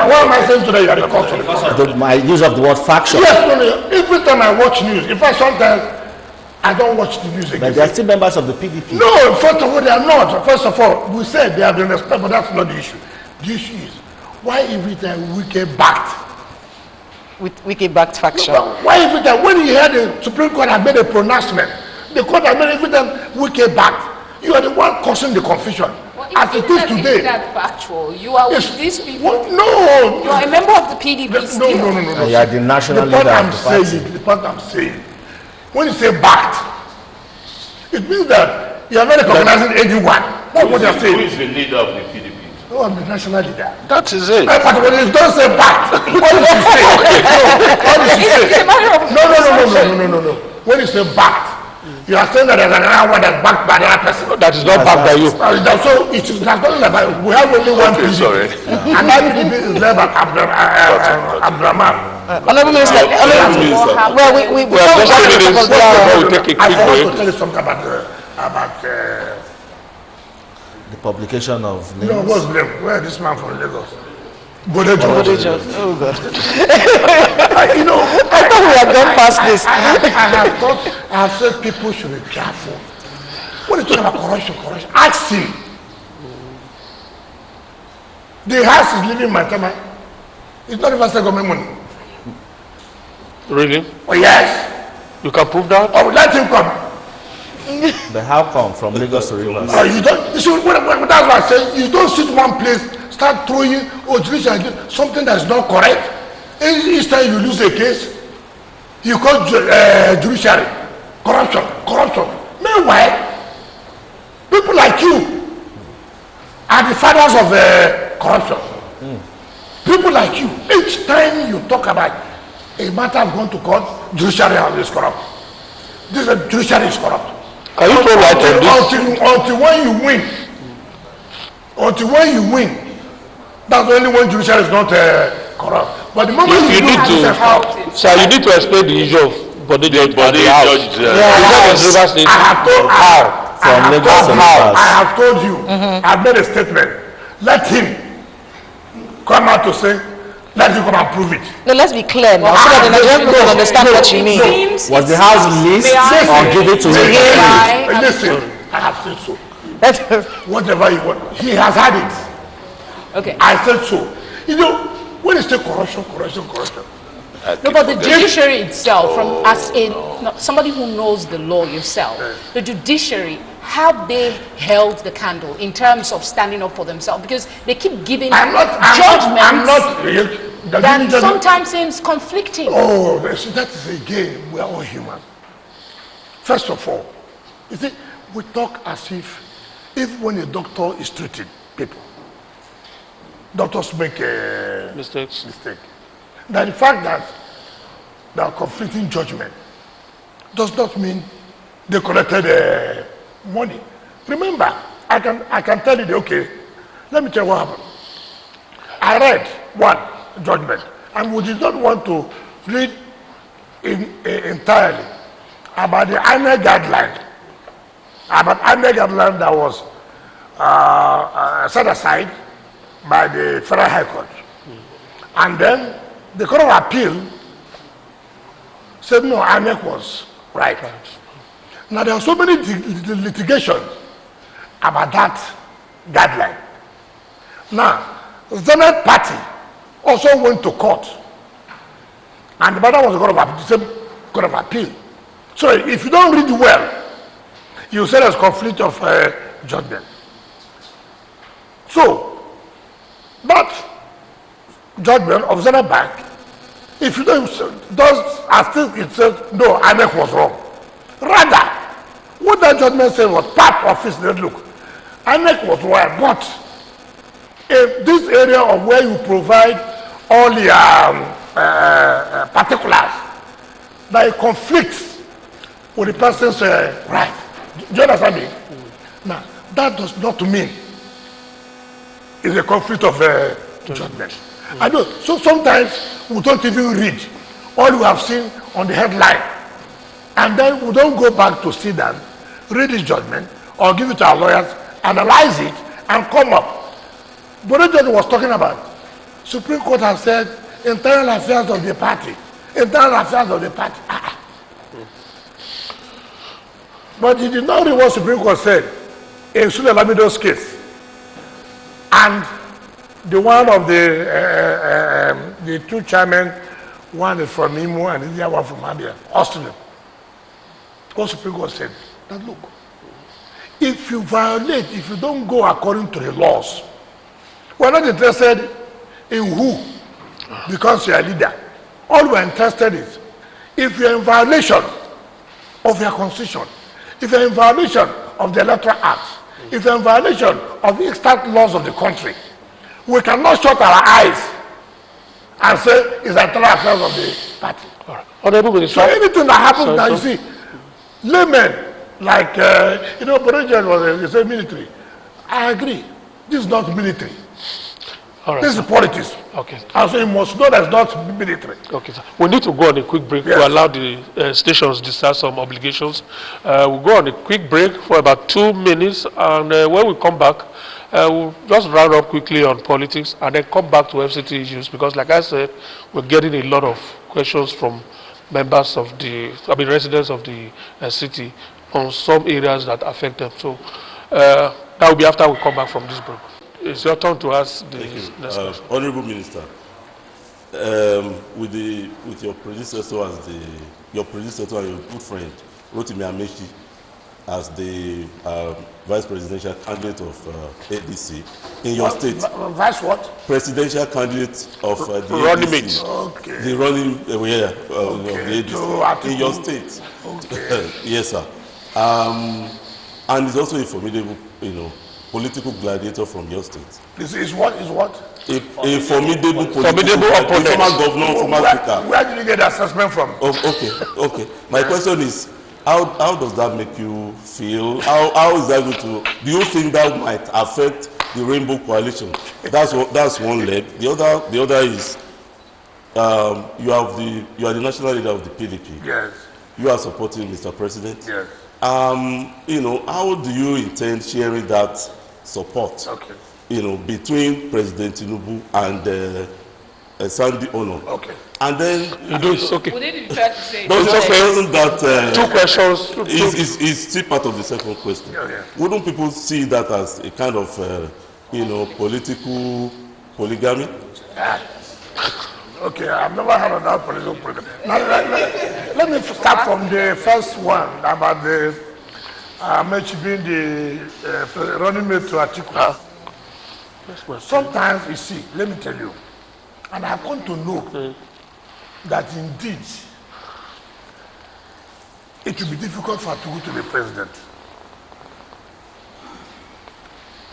What am I saying today? You are the court. My use of the word faction. Yes, no. Every time I watch news, in fact, sometimes I don't watch the news again. But they are still members of the PDP. No, first of all, they are not. First of all, we said they have been respected, but that's not the issue. The issue is why every time Wike backed? With Wike-backed faction. Why every time when you hear the Supreme Court have made a pronouncement, the court has made every time Wike backed? You are the one causing the confusion. Well, as it is today. That factual. You are Yes. with these people. What? No. You are a member of the PDP still. No. You are the national The point leader I'm of the party. saying, the point I'm saying, when you say backed, it means that you are not recognizing anyone. That's what you are Who saying. is the leader of the PDP? Oh, I'm the national leader. That is it. But when you don't say backed, what did you say? What did you It's say? a matter of No. When you say backed, you are saying that there's another one that's backed by the other person. That is not backed by you. So it is not about, we have only one Okay, PDP. sorry. And that PDP is led by Abdurrahman. Honorable Minister, well, we Well, just 3 minutes before we take a I quick want break. to tell you something about The publication of names. no, what's name? Where is this man from Lagos? Bodejo. Oh, God. You know, I thought we had gone past this. I have said people should be careful. When you talk about corruption, ask him. The house is living in my time. It's not even government money. Really? Oh, yes. You can prove that? Oh, let him come. But how come from Lagos to Rivers? You don't, you see, that's why I say you don't sit one place, start throwing, judicial, something that's not correct. Each time you lose a case, you call judiciary, corruption. Meanwhile, people like you are the fathers of corruption. People like you, each time you talk about a matter of going to court, judiciary is corrupt. This judiciary is corrupt. Can you throw light on this? Until when you win, that's only when judiciary is not corrupt. But the moment You need have yourself out, to, sir, you need to explain the issue of body judge Body and the house. judge, Is that in Rivers State? I have told From Lagos to Rivers. I have told you, I've made a statement. Let him come out to say, let him come and prove it. No, let's be clear now, so that the Nigerian people can understand what you mean. Was the house leased or given to him? Listen, I have said so. Whatever you want, he has had it. Okay. I said so. You know, When you say corruption. No, but the judiciary itself, somebody who knows the law yourself, the judiciary, have they held the candle in terms of standing up for themselves? Because they keep giving judgments that sometimes seems conflicting. Oh, that is a game. We are all human. First of all, you see, we talk as if when a doctor is treating people, doctors make a mistake. Now, the fact that there are conflicting judgment does not mean they collected money. Remember, I can tell you, okay, let me tell you what happened. I read one judgment, and we did not want to read entirely about the INEC guideline, that was set aside by the Federal High Court. And then the Court of Appeal said no, INEC was right. Now there are so many litigations about that guideline. Now, the Senate party also went to court, and the matter was the same Court of Appeal. So if you don't read well, you say there's conflict of judgment. So that judgment of Zenith Bank, if you don't does as it says no, INEC was wrong. Rather, what that judgment said was part of his look. INEC was right, but in this area of where you provide all the particulars that it conflicts with the person's right. Do you understand me? Now, that does not mean it's a conflict of judgment. I know. So sometimes we don't even read all we have seen on the headline, and then we don't go back to see them, read his judgment, or give it to our lawyers, analyze it, and come up. But the judge was talking about Supreme Court has said internal affairs of the party. But he did not read what Supreme Court said in Sule Lamido's case, and the one of the two chairmen, one is from Imo and the other one from Abia, Austin. What Supreme Court said, that look, if you don't go according to the laws, we're not interested in who becomes your leader. All we're interested is if you're in violation of your constitution, if you're in violation of the Electoral Act, if you're in violation of the extant laws of the country, we cannot shut our eyes and say it's the internal affairs of the party. So anything that happens now, you see, laymen like Borejan was a military. I agree. This is not military. This is politics. Okay. And so you must know that's not military. Okay, sir. We need to go on a quick break to allow the stations to discharge some obligations. We'll go on a quick break for about 2 minutes, and when we come back, we'll just round up quickly on politics and then come back to FCT issues, because like I said, we're getting a lot of questions from members of residents of the city on some areas that affect them. So that will be after we come back from this break. It's your turn to ask the next question. Honorable Minister, with your predecessor your predecessor and your good friend Rotimi Amechi as the vice presidential candidate of ADC in your state. Vice what? Presidential candidate of the running ADC. Okay. The running the ADC in your state. Okay. Yes, sir. And he's also a formidable, political gladiator from your state. This is what? A formidable opponent. Former governor, former speaker. Where did you get the assessment from? Okay. My question is, how does that make you feel? How is that going to? Do you think that might affect the Rainbow Coalition? That's one leg. The other is you are the national leader of the PDP. Yes. You are supporting Mr. President. Yes. How do you intend sharing that support? Okay. Between President Tinubu and Sandy Ono. Okay. And then It's okay. Would it be fair to say no, isn't that Two questions. is still part of the second question. Yeah. Wouldn't people see that as a kind of political polygamy? Okay, I've never heard of that political program. Now, let me start from the first one about the Amechi being the running mate to Atiku. Sometimes, you see, let me tell you, and I've come to know that indeed it will be difficult for Atiku to be president.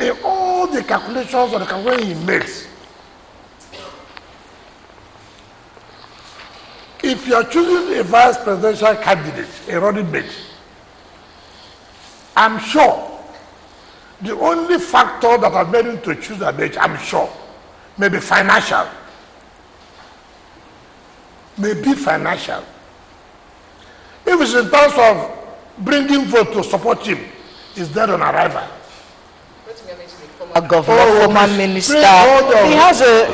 In all the calculations or the calculation he makes, if you are choosing a vice presidential candidate, a running mate, I'm sure the only factor that has made him to choose a mate, I'm sure, may be financial. Maybe financial. If it's in terms of bringing vote to support him, it's dead on arrival. A governor, former minister. Hold on. He has a...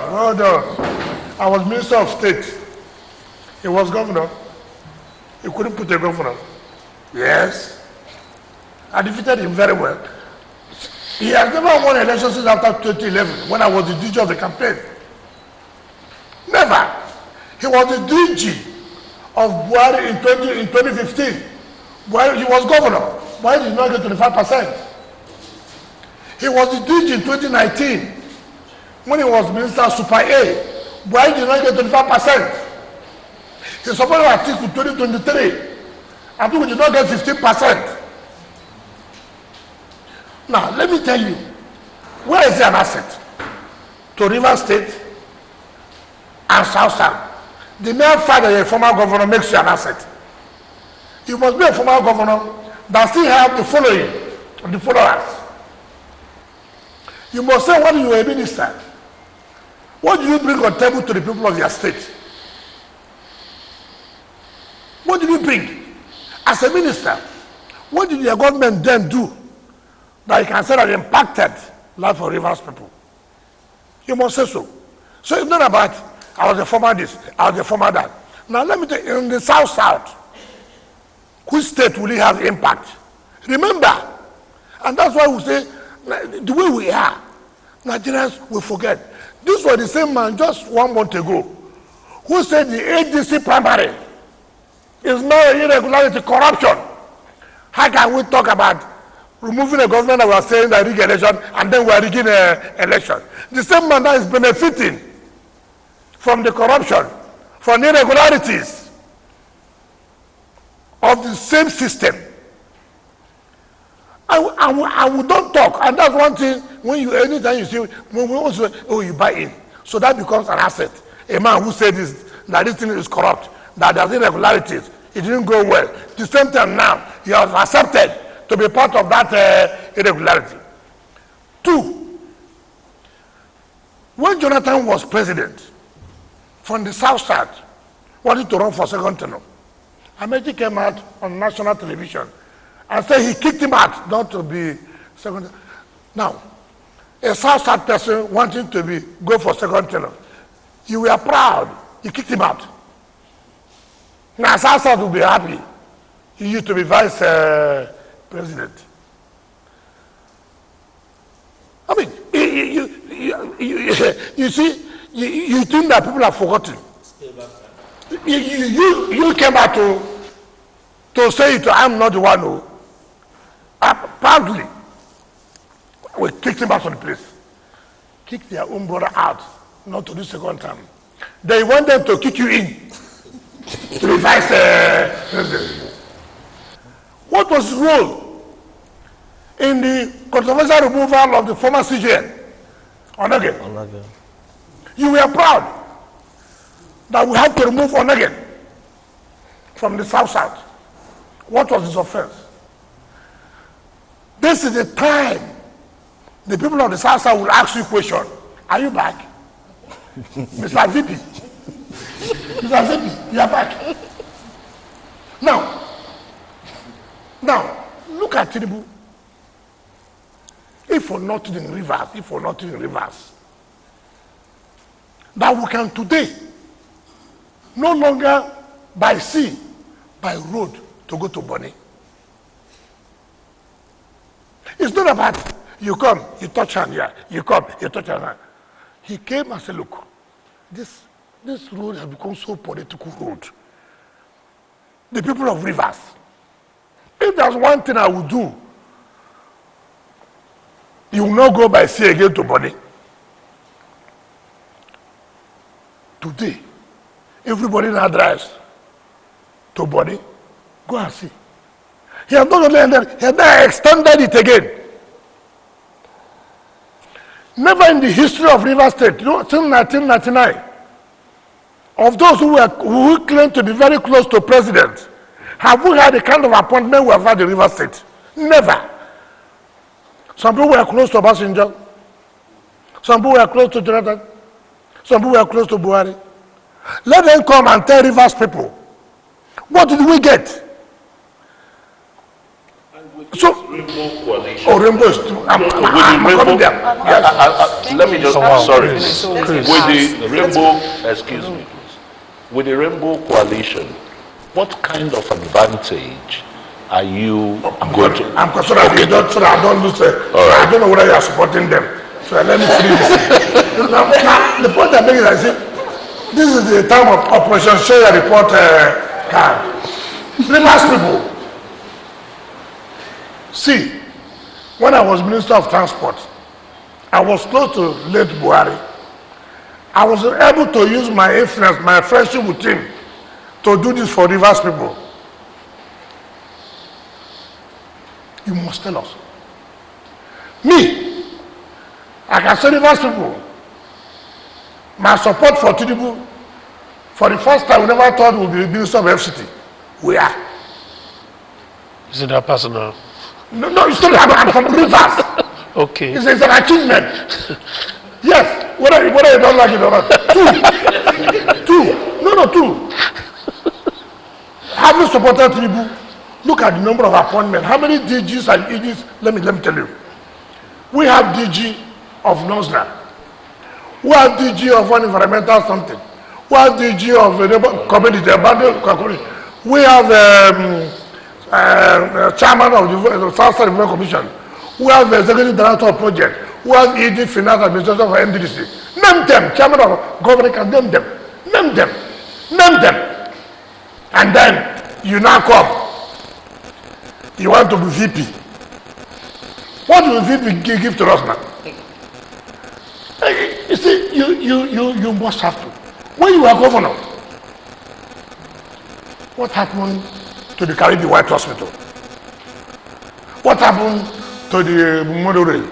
Hold on. I was Minister of State. He was governor. He couldn't put a governor. Yes. I defeated him very well. He has never won elections since after 2011 when I was the DG of the campaign. Never. He was the DG of Buhari in 2015. Buhari, he was governor. Buhari did not get 25%. He was the DG in 2019 when he was Minister of Super A. Buhari did not get 25%. He supported Atiku in 2023. Atiku did not get 15%. Now, let me tell you, where is he an asset? To Rivers State and South South. The mere fact that you're a former governor makes you an asset. You must be a former governor that still have the following, the followers. You must say, what you are a minister? What do you bring on table to the people of your state? What did you bring? As a minister, what did your government then do that you can say that impacted life of Rivers people? You must say so. So it's not about, I was a former this, I was a former that. Now let me tell you, in the South, which state will it have impact? Remember, and that's why we say, the way we are, Nigerians will forget. This was the same man just 1 month ago who said the ADC primary is not irregularity, corruption. How can we talk about removing a government that was saying that rig election and then we are rigging an election? The same man that is benefiting from the corruption, from the irregularities of the same system. I would not talk, and that's one thing. When you anytime you see, when we also you buy in, so that becomes an asset. A man who said that this thing is corrupt, that there's irregularities, it didn't go well. The same time now, he has accepted to be part of that irregularity. 2, when Jonathan was president, from the South Side, wanted to run for second term, Amechi came out on national television and said he kicked him out not to be second. Now, a South Side person wanting to go for second term, you were proud, you kicked him out. Now South Side will be happy he used to be vice president. I mean, you see, you think that people have forgotten. You came out to say it, I'm not the one who. Proudly, we kicked him out of the place. Kicked their own brother out, not to do second term. They want them to kick you in to be vice president. What was his role in the controversial removal of the former CJN? Onage. You were proud that we had to remove Onage from the South South. What was his offense? This is the time the people of the South South will ask you a question. Are you back? Mr. VP. Mr. VP, you are back. Now, look at Tinubu. If for nothing in Rivers, that we can today no longer by sea, by road to go to Bonny. It's not about you come, you touch hand here, you come, you touch hand. He came and said, look, this road has become so political road. The people of Rivers. If there's one thing I would do, you will not go by sea again to Bonny. Today, everybody now drives to Bonny. Go and see. He has not only ended, he has now extended it again. Never in the history of Rivers State, you know, since 1999, of those who claim to be very close to president, have we had the kind of appointment we have had in Rivers State? Never. Some people were close to Obasanjo. Some people were close to Jonathan. Some people were close to Buhari. Let them come and tell Rivers people, what did we get? So, Rainbow is true. I'm coming there. Yes. Let me just, sorry. With the Rainbow, excuse me, please. With the Rainbow Coalition, what kind of advantage are you going to? I'm concerned that so I don't lose. I don't know whether you are supporting them. So let me finish this. Now, the point I'm making is, I say, this is the time of Operation Share Your Report card. Rivers people. See, when I was Minister of Transport, I was close to late Buhari. I was able to use my influence, my friendship with him, to do this for Rivers people. You must tell us. Me, I can say Rivers people, my support for Tinubu, for the first time, we never thought we would be Minister of FCT. We are. Isn't that personal? No, it's not. I'm from Rivers. Okay. It's an achievement. Yes, whether you don't like it or not. Two. Having supported Tinubu, look at the number of appointments. How many DGs and EDs? Let me tell you. We have DG of NOSNA. We have DG of one environmental something. We have DG of community. We have chairman of the South Side Development Commission. We have the executive director of project. We have ED Finance Administrator for NDDC. Name them. Chairman of government can name them. Name them. Name them. And then you now come. You want to be VP. What will VP give to us now? You see, you must have to. When you are governor, what happened to the Caribbean White Hospital? What happened to the monorail?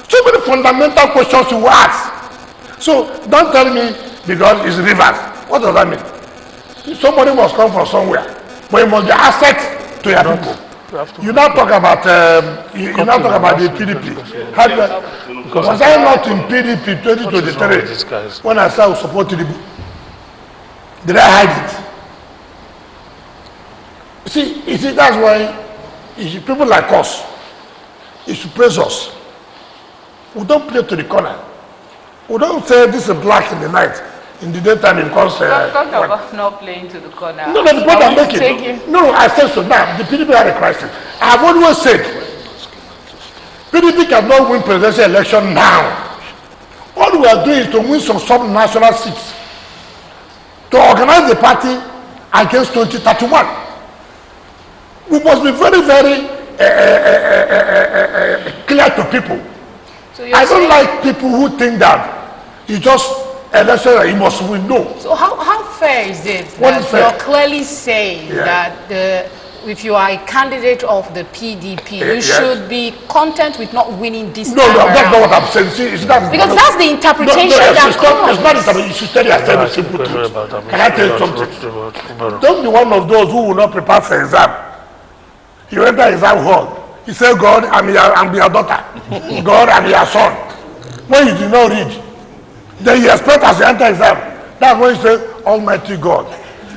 So many fundamental questions you ask. So don't tell me because it's Rivers. What does that mean? Somebody must come from somewhere, but you must be asset to your people. You now talk about the PDP. Was I not in PDP 2023 when I said I would support Tinubu? Did I hide it? You see, that's why people like us, you should praise us. We don't play to the corner. We don't say this is black in the night. In the daytime it becomes... Talk about not playing to the corner. No, the point I'm making. No, I said so. Now, the PDP had a crisis. I have always said, PDP cannot win presidential election now. All we are doing is to win some sub-national seats. To organize the party against 2031. We must be very, very clear to people. So I don't like people who think that you just election you must win. No. So how fair is it that you're clearly saying that if you are a candidate of the PDP, you should be content with not winning this time around? That's not what I'm saying. See, because that's the interpretation that comes. It's not interpretation. You should tell yourself the simple truth. Can I tell you something? Don't be one of those who will not prepare for exam. You enter exam hall. You say, God, I'm your daughter. God, I'm your son. When you do not read, then you expect as you enter exam. That's when you say, Almighty God,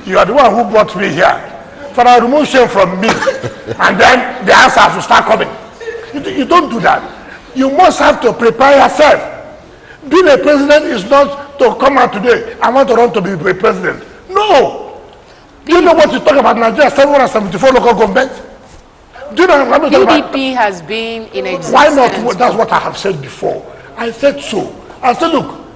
you are the one who brought me here. Father, remove shame from me. And then the answers will start coming. You don't do that. You must have to prepare yourself. Being a president is not to come out today, I want to run to be a president. No. Do you know what you talk about Nigeria 774 local governments? Do you know what I'm talking about? PDP has been in existence. Why not? That's what I have said before. I said so. I said, look,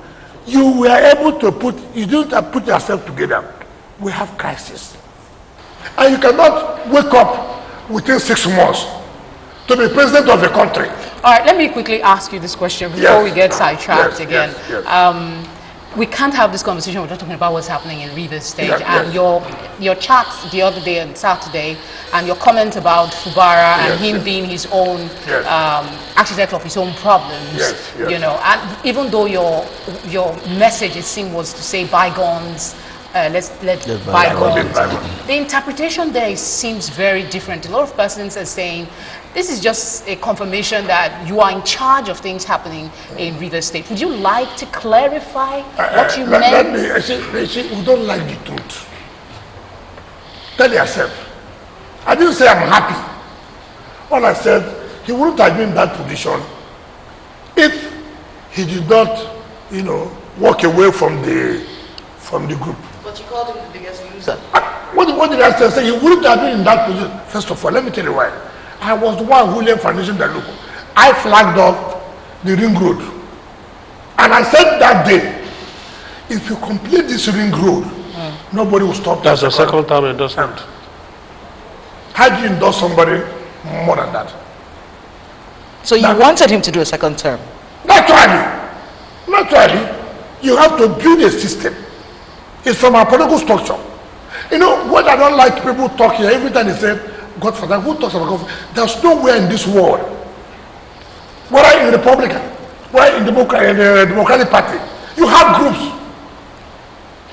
you were able to you didn't put yourself together. We have crisis. And you cannot wake up within 6 months to be president of the country. All right, let me quickly ask you this question before we get sidetracked again. Yes. We can't have this conversation without talking about what's happening in Rivers State. And your chat the other day on Saturday, and your comment about Fubara and him being his own architect of his own problems. You know, and even though your message, it seemed, was to say bygones. Let's let bygones. The interpretation there seems very different. A lot of persons are saying this is just a confirmation that you are in charge of things happening in Rivers State. Would you like to clarify what you meant? We don't like the truth. Tell yourself. I didn't say I'm happy. All I said, he wouldn't have been in that position if he did not, you know, walk away from the group. But you called him the biggest loser. What did I say? He wouldn't have been in that position. First of all, let me tell you why. I was the one who laid foundation that look. I flagged up the ring road. And I said that day, if you complete this ring road, nobody will stop. That's the second time endorsement. How do you endorse somebody more than that? So you wanted him to do a second term? Naturally, you have to build a system. It's from our political structure. You know, what I don't like people talk here, every time they say, Godfather, who talks about Godfather? There's nowhere in this world, whether in Republican, whether in the Democratic Party, you have groups.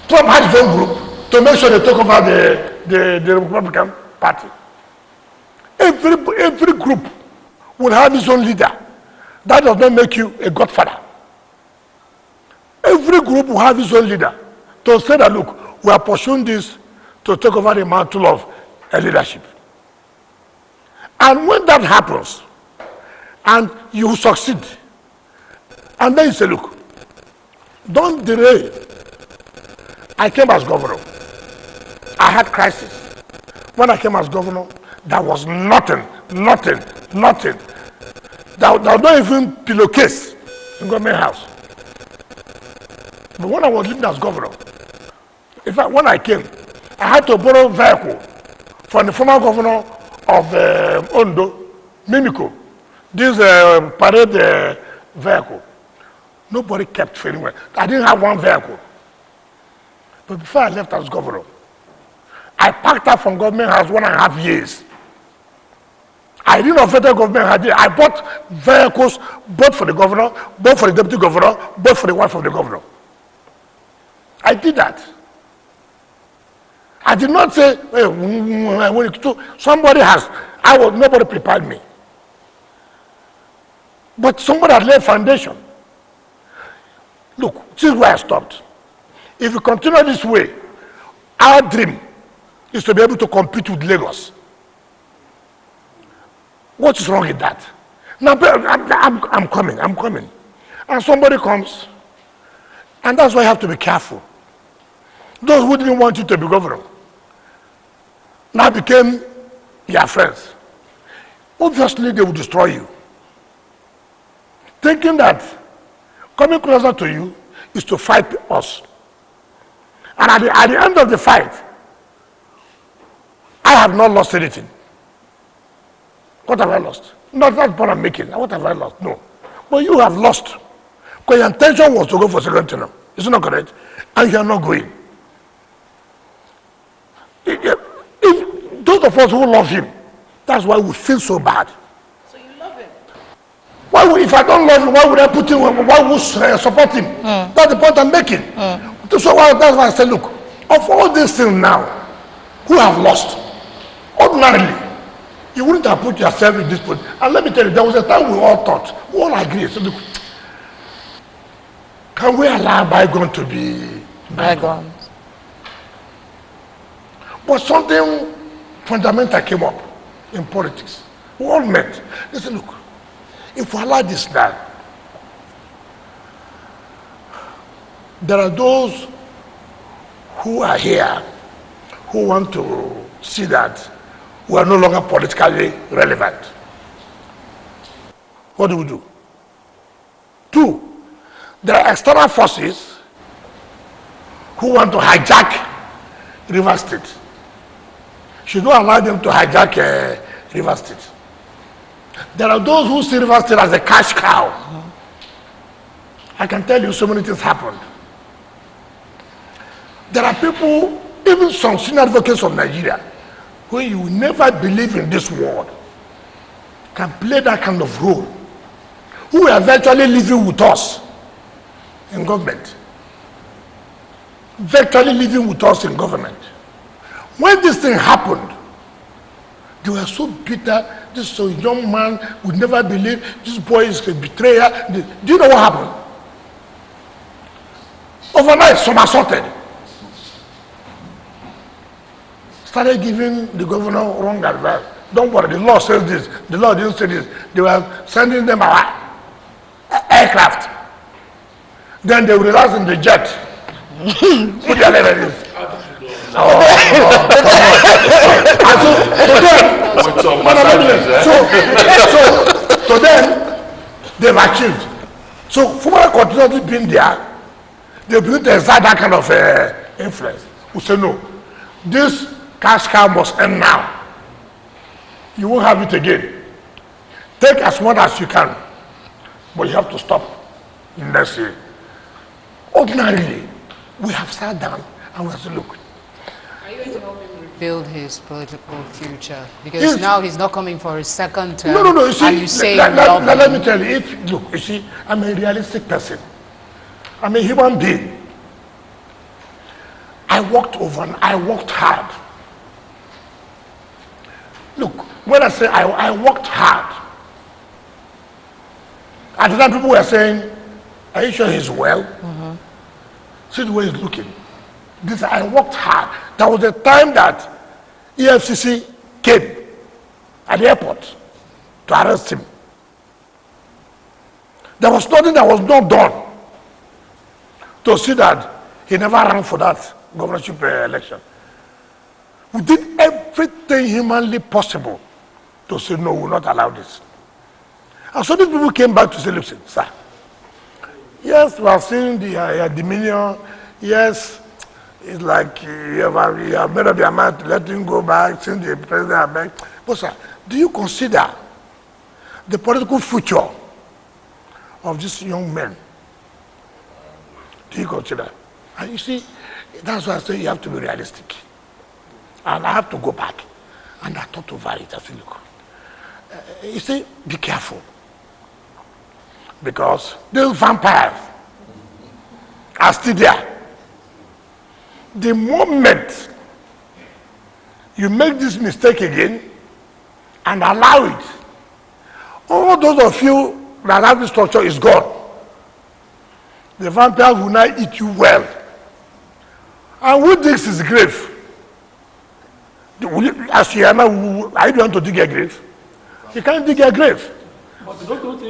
Trump had his own group to make sure they take over the Republican Party. Every group will have its own leader. That does not make you a godfather. Every group will have its own leader to say that, look, we are pursuing this to take over the mantle of leadership. And when that happens, and you succeed, and then you say, look, don't delay. I came as governor. I had crisis. When I came as governor, there was nothing. There was not even pillowcase in government house. But when I was living as governor, in fact, when I came, I had to borrow a vehicle from the former governor of Ondo, Mimiko, this parade vehicle. Nobody kept feeling well. I didn't have one vehicle. But before I left as governor, I packed up from government house 1.5 years. I didn't offer the government house. I bought vehicles both for the governor, both for the deputy governor, both for the wife of the governor. I did that. I did not say, somebody has, nobody prepared me. But somebody had laid foundation. Look, this is where I stopped. If we continue this way, our dream is to be able to compete with Lagos. What is wrong with that? Now, I'm coming. And somebody comes, and that's why you have to be careful. Those who didn't want you to be governor now became your friends. Obviously, they will destroy you. Thinking that coming closer to you is to fight us. And at the end of the fight, I have not lost anything. What have I lost? Not what I'm making. What have I lost? No. But you have lost. Because your intention was to go for second term. Is it not correct? And you are not going. If those of us who love him, that's why we feel so bad. So you love him? If I don't love him, why would I put him? Why would I support him? That's the point I'm making. So that's why I said, look, of all these things now, who have lost? Ordinarily, you wouldn't have put yourself in this position. And let me tell you, there was a time we all thought, we all agreed. So look, can we allow bygone to be Bygones. But something fundamental came up in politics. We all met. They said, look, if we allow this now, there are those who are here who want to see that we are no longer politically relevant. What do we do? Two, there are external forces who want to hijack River State. She don't allow them to hijack River State. There are those who see River State as a cash cow. I can tell you so many things happened. There are people, even some senior advocates of Nigeria, who you will never believe in this world, can play that kind of role, who are virtually living with us in government. Virtually living with us in government. When this thing happened, they were so bitter. This so young man would never believe this boy is a betrayer. Do you know what happened? Overnight, somersaulted. Started giving the governor wrong advice. Don't worry, the law says this. The law didn't say this. They were sending them aircraft. Then they realized in the jet. Put your leg like this. So to them, they've achieved. So former continuously been there, they begin to exert that kind of influence. We say no, this cash cow must end now. You won't have it again. Take as much as you can, but you have to stop next year. Ordinarily, we have sat down and we have to look. Are you going to help him rebuild his political future? Because now he's not coming for his second term. No. You see, and you say let me tell you. Look, you see, I'm a realistic person. I'm a human being. I worked hard. Look, when I say I worked hard, at the time people were saying, "Are you sure he's well?" See the way he's looking. I worked hard. There was a time that EFCC came at the airport to arrest him. There was nothing that was not done to see that he never ran for that governorship election. We did everything humanly possible to say, no, we will not allow this. And so these people came back to say, listen, sir, yes, we are seeing the dominion. Yes, it's like you have made up your mind to let him go back, since the president back. But sir, do you consider the political future of these young men? Do you consider? And you see, that's why I say you have to be realistic. And I have to go back. And I thought over it. I said, look, you see, be careful. Because those vampires are still there. The moment you make this mistake again and allow it, all those of you that have this structure is gone. The vampires will not eat you well. And who digs his grave? As you are now, are you going to dig a grave? You can't dig a grave.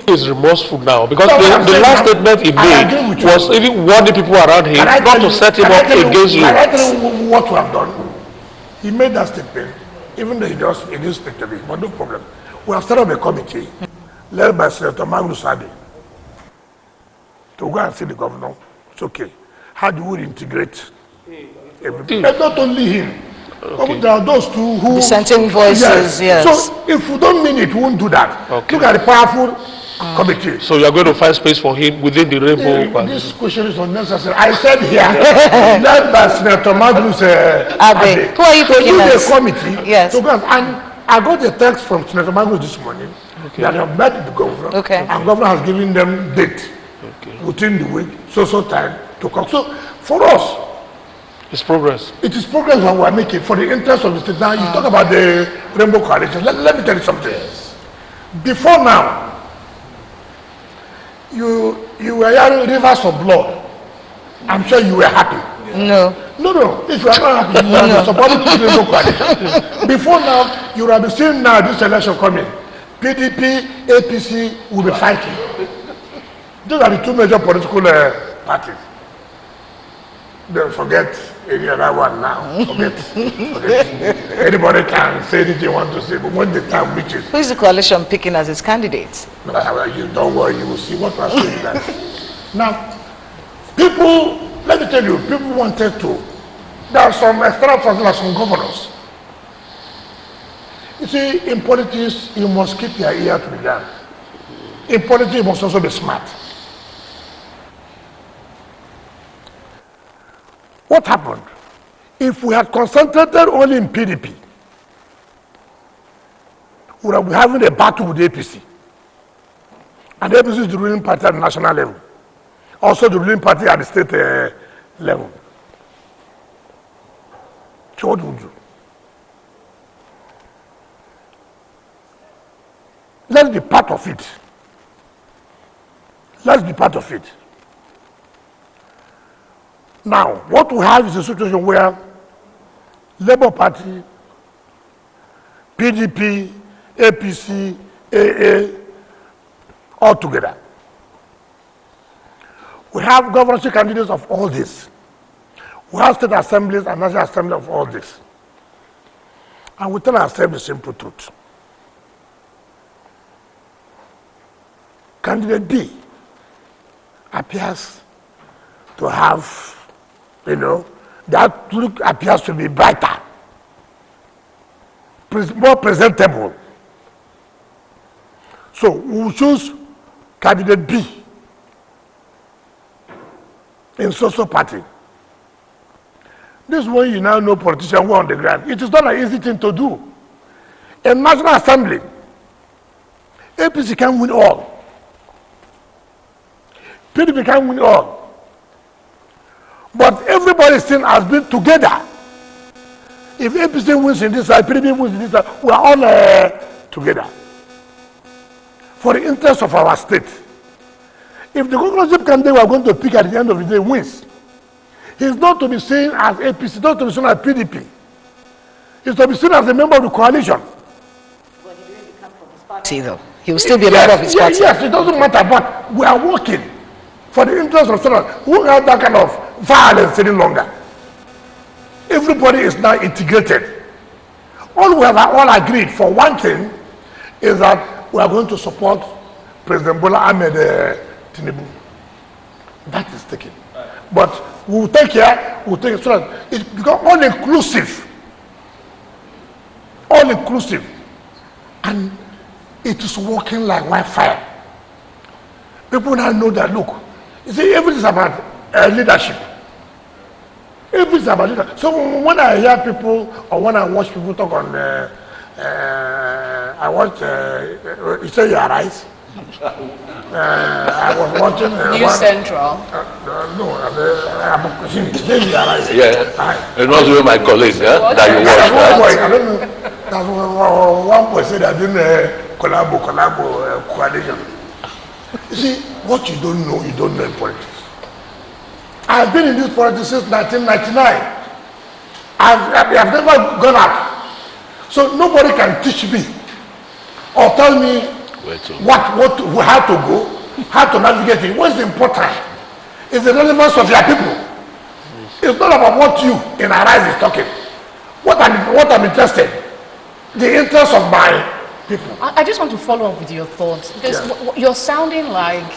He's remorseful now because the last statement he made was even warning people around him not to set him up against you. I tell you what we have done. He made that statement, even though he didn't speak to me, but no problem. We have set up a committee led by Senator Magnus Abi to go and see the governor. It's okay. How do we integrate everybody? And not only him. Okay. There are those two who dissenting voices, yes. So if we don't mean it, we won't do that. Okay. Look at the powerful committee. So you are going to find space for him within the rainbow. This question is unnecessary. I said here, led by Senator Magnus Abe. Who are you picking as? The committee. Yes. To go, and I got a text from Senator Magnus this morning that they have met the governor. Okay. And governor has given them date within the week, so time to come. So for us, it's progress. It is progress when we are making for the interest of the state. Now you talk about the Rainbow Coalition. Let me tell you something. Before now, you were hearing rivers of blood. I'm sure you were happy. No. If you are not happy, you are supporting the Rainbow Coalition. Before now, you will be seeing now this election coming. PDP, APC will be fighting. Those are the two major political parties. Don't forget any other one now. Forget. Anybody can say anything you want to say, but when the time reaches. Who is the coalition picking as its candidates? You don't worry, you will see what we are saying. Now, people Let me tell you, people wanted to. There are some external forces, like some governors. You see, in politics, you must keep your ear to the ground. In politics, you must also be smart. What happened? If we had concentrated only in PDP, we would be having a battle with the APC. And the APC is the ruling party at the national level. Also the ruling party at the state level. So what would you do? Let's be part of it. Let's be part of it. Now, what we have is a situation where Labour Party, PDP, APC, AA, all together. We have governorship candidates of all this. We have state assemblies and national assembly of all this. And we tell ourselves the simple truth. Candidate B appears to have, that look appears to be brighter, more presentable. So we will choose candidate B in social party. This is when you now know politicians who are on the ground. It is not an easy thing to do. In National Assembly, APC can win all. PDP can win all. But everybody still has been together. If APC wins in this side, PDP wins in this side, we are all together. For the interest of our state. If the governorship candidate we are going to pick at the end of the day wins, he's not to be seen as APC, not to be seen as PDP. He's to be seen as a member of the coalition. But he didn't come from his party, though. He will still be a member of his party. Yes, it doesn't matter, but we are working for the interest of someone who has that kind of violence any longer. Everybody is now integrated. All we have all agreed for one thing is that we are going to support President Bola Ahmed Tinubu. That is taken. But we will take care, we will take it so that it becomes all inclusive. All inclusive. And it is working like wildfire. People now know that, look, you see, everything is about leadership. Everything is about leadership. So when I hear people, or when I watch people talk on, I watch, you say you are right? I was watching News Central. No, I'm Yeah, it was with my colleague that you watched. I don't know. That's one boy said I didn't collabo coalition. You see, what you don't know in politics. I've been in this politics since 1999. I've never gone out. So nobody can teach me or tell me how to go, how to navigate it. What's important is the relevance of your people. It's not about what you in our eyes is talking. What I'm interested, the interest of my people. I just want to follow up with your thoughts because you're sounding like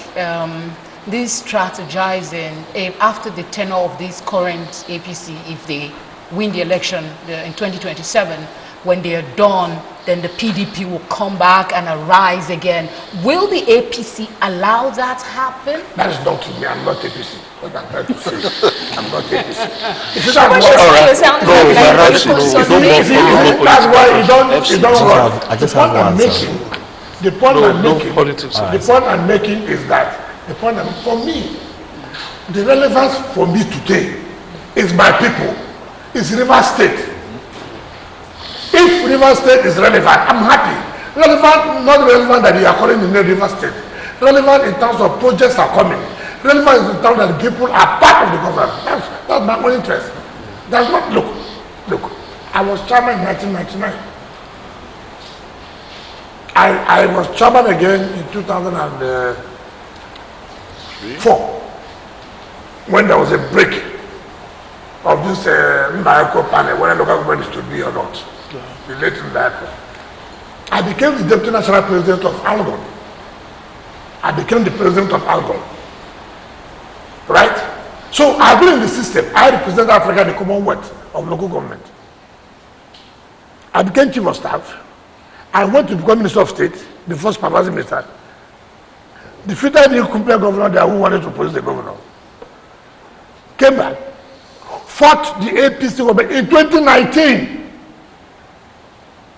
this strategizing after the tenure of this current APC, if they win the election in 2027, when they are done, then the PDP will come back and arise again. Will the APC allow that happen? That is not to me. I'm not APC. What I'm trying to say, I'm not APC. That's why you don't run. I just have one. The point I'm making is that for me, the relevance for me today is my people. It's River State. If River State is relevant, I'm happy. Relevant, not relevant that you are calling in River State. Relevant in terms of projects are coming. Relevant in terms that people are part of the government. That's my own interest. That's not, look, I was chairman in 1999. I was chairman again in 2004 when there was a break of this Mbaeko panel, whether local government is to be or not. Related to that, I became the deputy national president of Algon. I became the president of Algon. Right? So So I've been in the system. I represent Africa in the Commonwealth of local government. I became chief of staff. I went to become Minister of State, the first permanent minister. Defeated the Kumpe governor there who wanted to police the governor. Came back. Fought the APC government in 2019.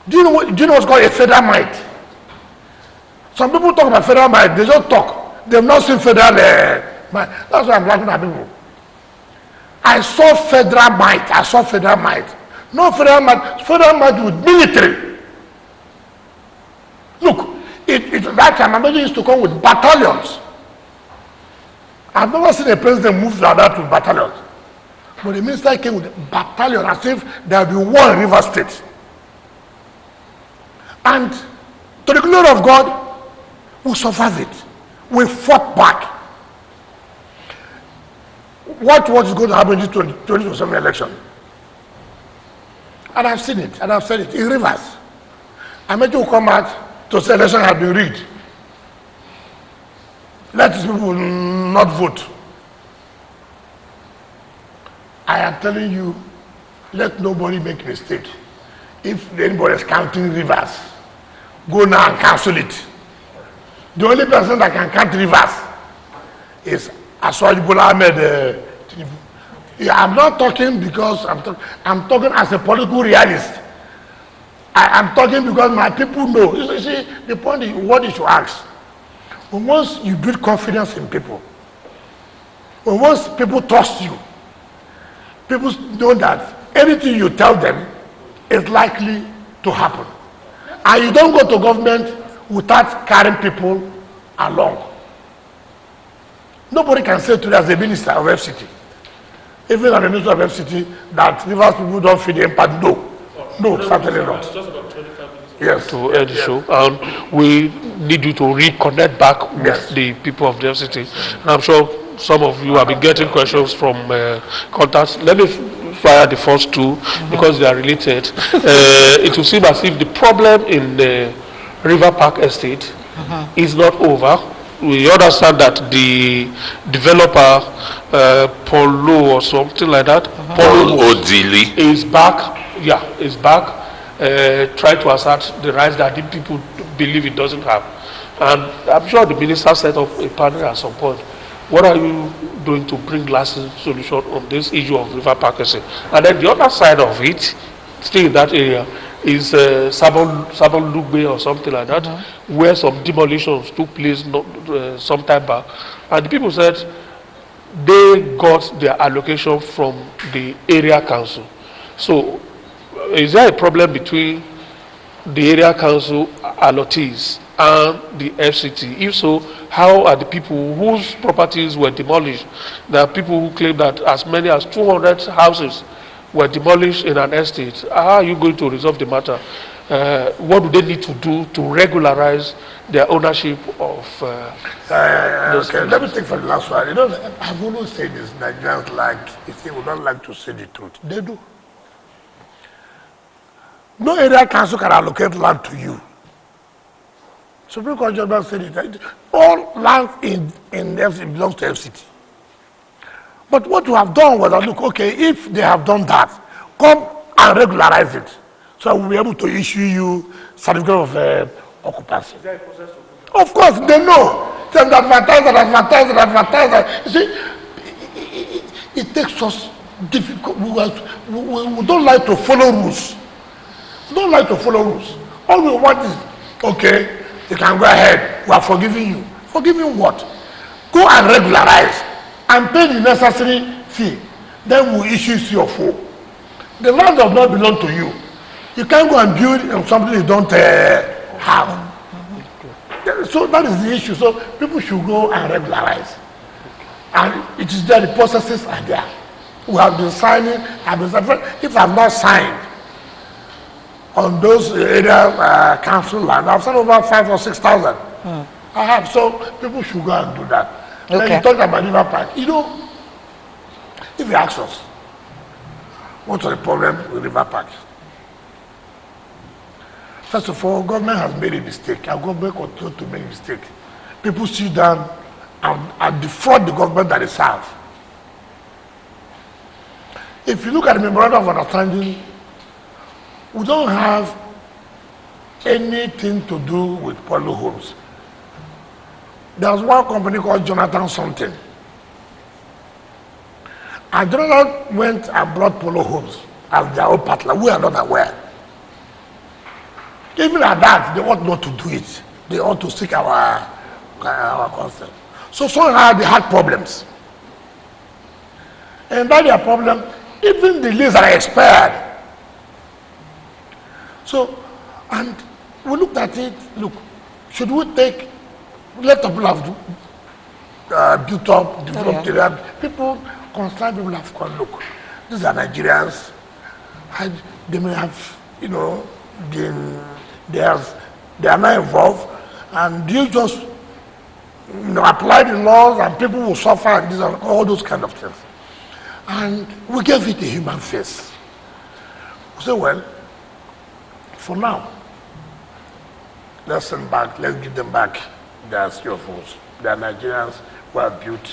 Do you know what's called a federal might? Some people talk about federal might, they just talk. They've not seen federal might. That's why I'm laughing at people. I saw federal might. I saw federal might. No federal might with military. Look, that time Ahmed used to come with battalions. I've never seen a president move like that with battalions. But the minister came with a battalion as if there had been war in River State. And to the glory of God, we survived it. We fought back. What was going to happen in this 2027 election? And I've seen it, and I've said it in Rivers. I made you come out to say election had been rigged. Let these people not vote. I am telling you, let nobody make a mistake. If anybody is counting Rivers, go now and cancel it. The only person that can count Rivers is Aswaju Bola Ahmed. I'm not talking because I'm talking as a political realist. I'm talking because my people know. You see, the point is what you should ask. When once you build confidence in people, when once people trust you, people know that anything you tell them is likely to happen. And you don't go to government without carrying people along. Nobody can say to you as a minister of FCT, even as a minister of FCT, that Rivers people don't feel the impact. No, certainly not. Yes. To end the show, and we need you to reconnect back with the people of the FCT. And I'm sure some of you have been getting questions from contacts. Let me fire the first two because they are related. It will seem as if the problem in the River Park Estate is not over. We understand that the developer, Polo or something like that, Polo Odili, is back. Yeah, is back. Try to assert the rights that the people believe it doesn't have. And I'm sure the minister set up a panel at some point. What are you doing to bring lasting solution on this issue of River Park Estate? And then the other side of it, still in that area, is Sabon Lugbe or something like that, where some demolitions took place some time back. And the people said they got their allocation from the area council. So is there a problem between the area council allottees and the FCT? If so, how are the people whose properties were demolished? There are people who claim that as many as 200 houses were demolished in an estate. How are you going to resolve the matter? What do they need to do to regularize their ownership of okay, let me take for the last one. You know, I've always said this, Nigerians like, if they would not like to say the truth, they do. No area council can allocate land to you. Supreme Court judgment said it. All land in FCT belongs to FCT. But what you have done was that, look, okay, if they have done that, come and regularize it. So I will be able to issue you certificate of occupancy. Is there a process to do that? Of course, they know. They advertise. You see, it takes us difficult. We don't like to follow rules. We don't like to follow rules. All we want is, okay, you can go ahead. We are forgiving you. Forgiving what? Go and regularize and pay the necessary fee. Then we'll issue your full. The land does not belong to you. You can't go and build on something you don't have. So that is the issue. So people should go and regularize. And it is there, the processes are there. We have been signing, if I'm not signed on those area council land, I've signed over 5,000 or 6,000. I have, so people should go and do that. Okay. Then you talk about River Park. You know, if you ask us, what's the problem with River Park? First of all, government has made a mistake. Our government continues to make a mistake. People sit down and defraud the government that they serve. if you look at the memorandum of understanding, we don't have anything to do with Polo homes. There was one company called Jonathan something. And Jonathan went and brought Polo homes as their own partner. We are not aware. Even at that, they ought not to do it. They ought to seek our consent. So somehow they had problems. And by their problem, even the leases are expired. So, and we looked at it, look, should we let the people have built up, developed area. People, concerned people have gone, look, these are Nigerians, and they may have, they are not involved, and you just apply the laws and people will suffer and these are all those kind of things. And we gave it a human face. We said, well, for now, let's send back, let's give them back their CFOs. They are Nigerians who are built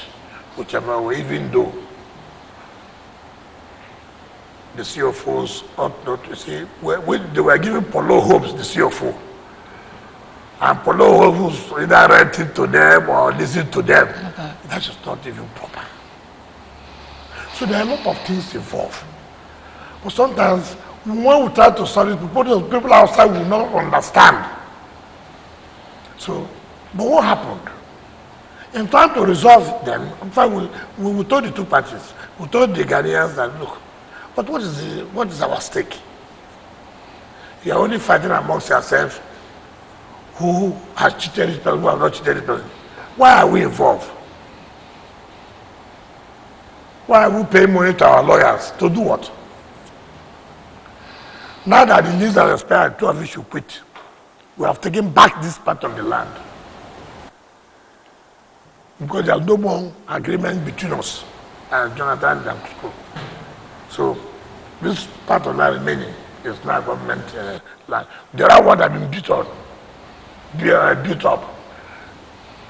whichever way, even though the CFOs ought not to say, they were giving Polo homes the CFO. And Polo homes either rent it to them or listen to them. Okay. That's just not even proper. So there are a lot of things involved. But sometimes when we try to solve it, people outside will not understand. So, but what happened? In trying to resolve them, in fact, we told the two parties, we told the Ghanaians that, look, but what is our stake? You are only fighting amongst yourselves who has cheated this person, who has not cheated this person. Why are we involved? Why are we paying money to our lawyers? To do what? Now that the lease are expired, two of you should quit. We have taken back this part of the land. Because there's no more agreement between us and Jonathan and school. So this part of land remaining is now government land. The other one that has been built up.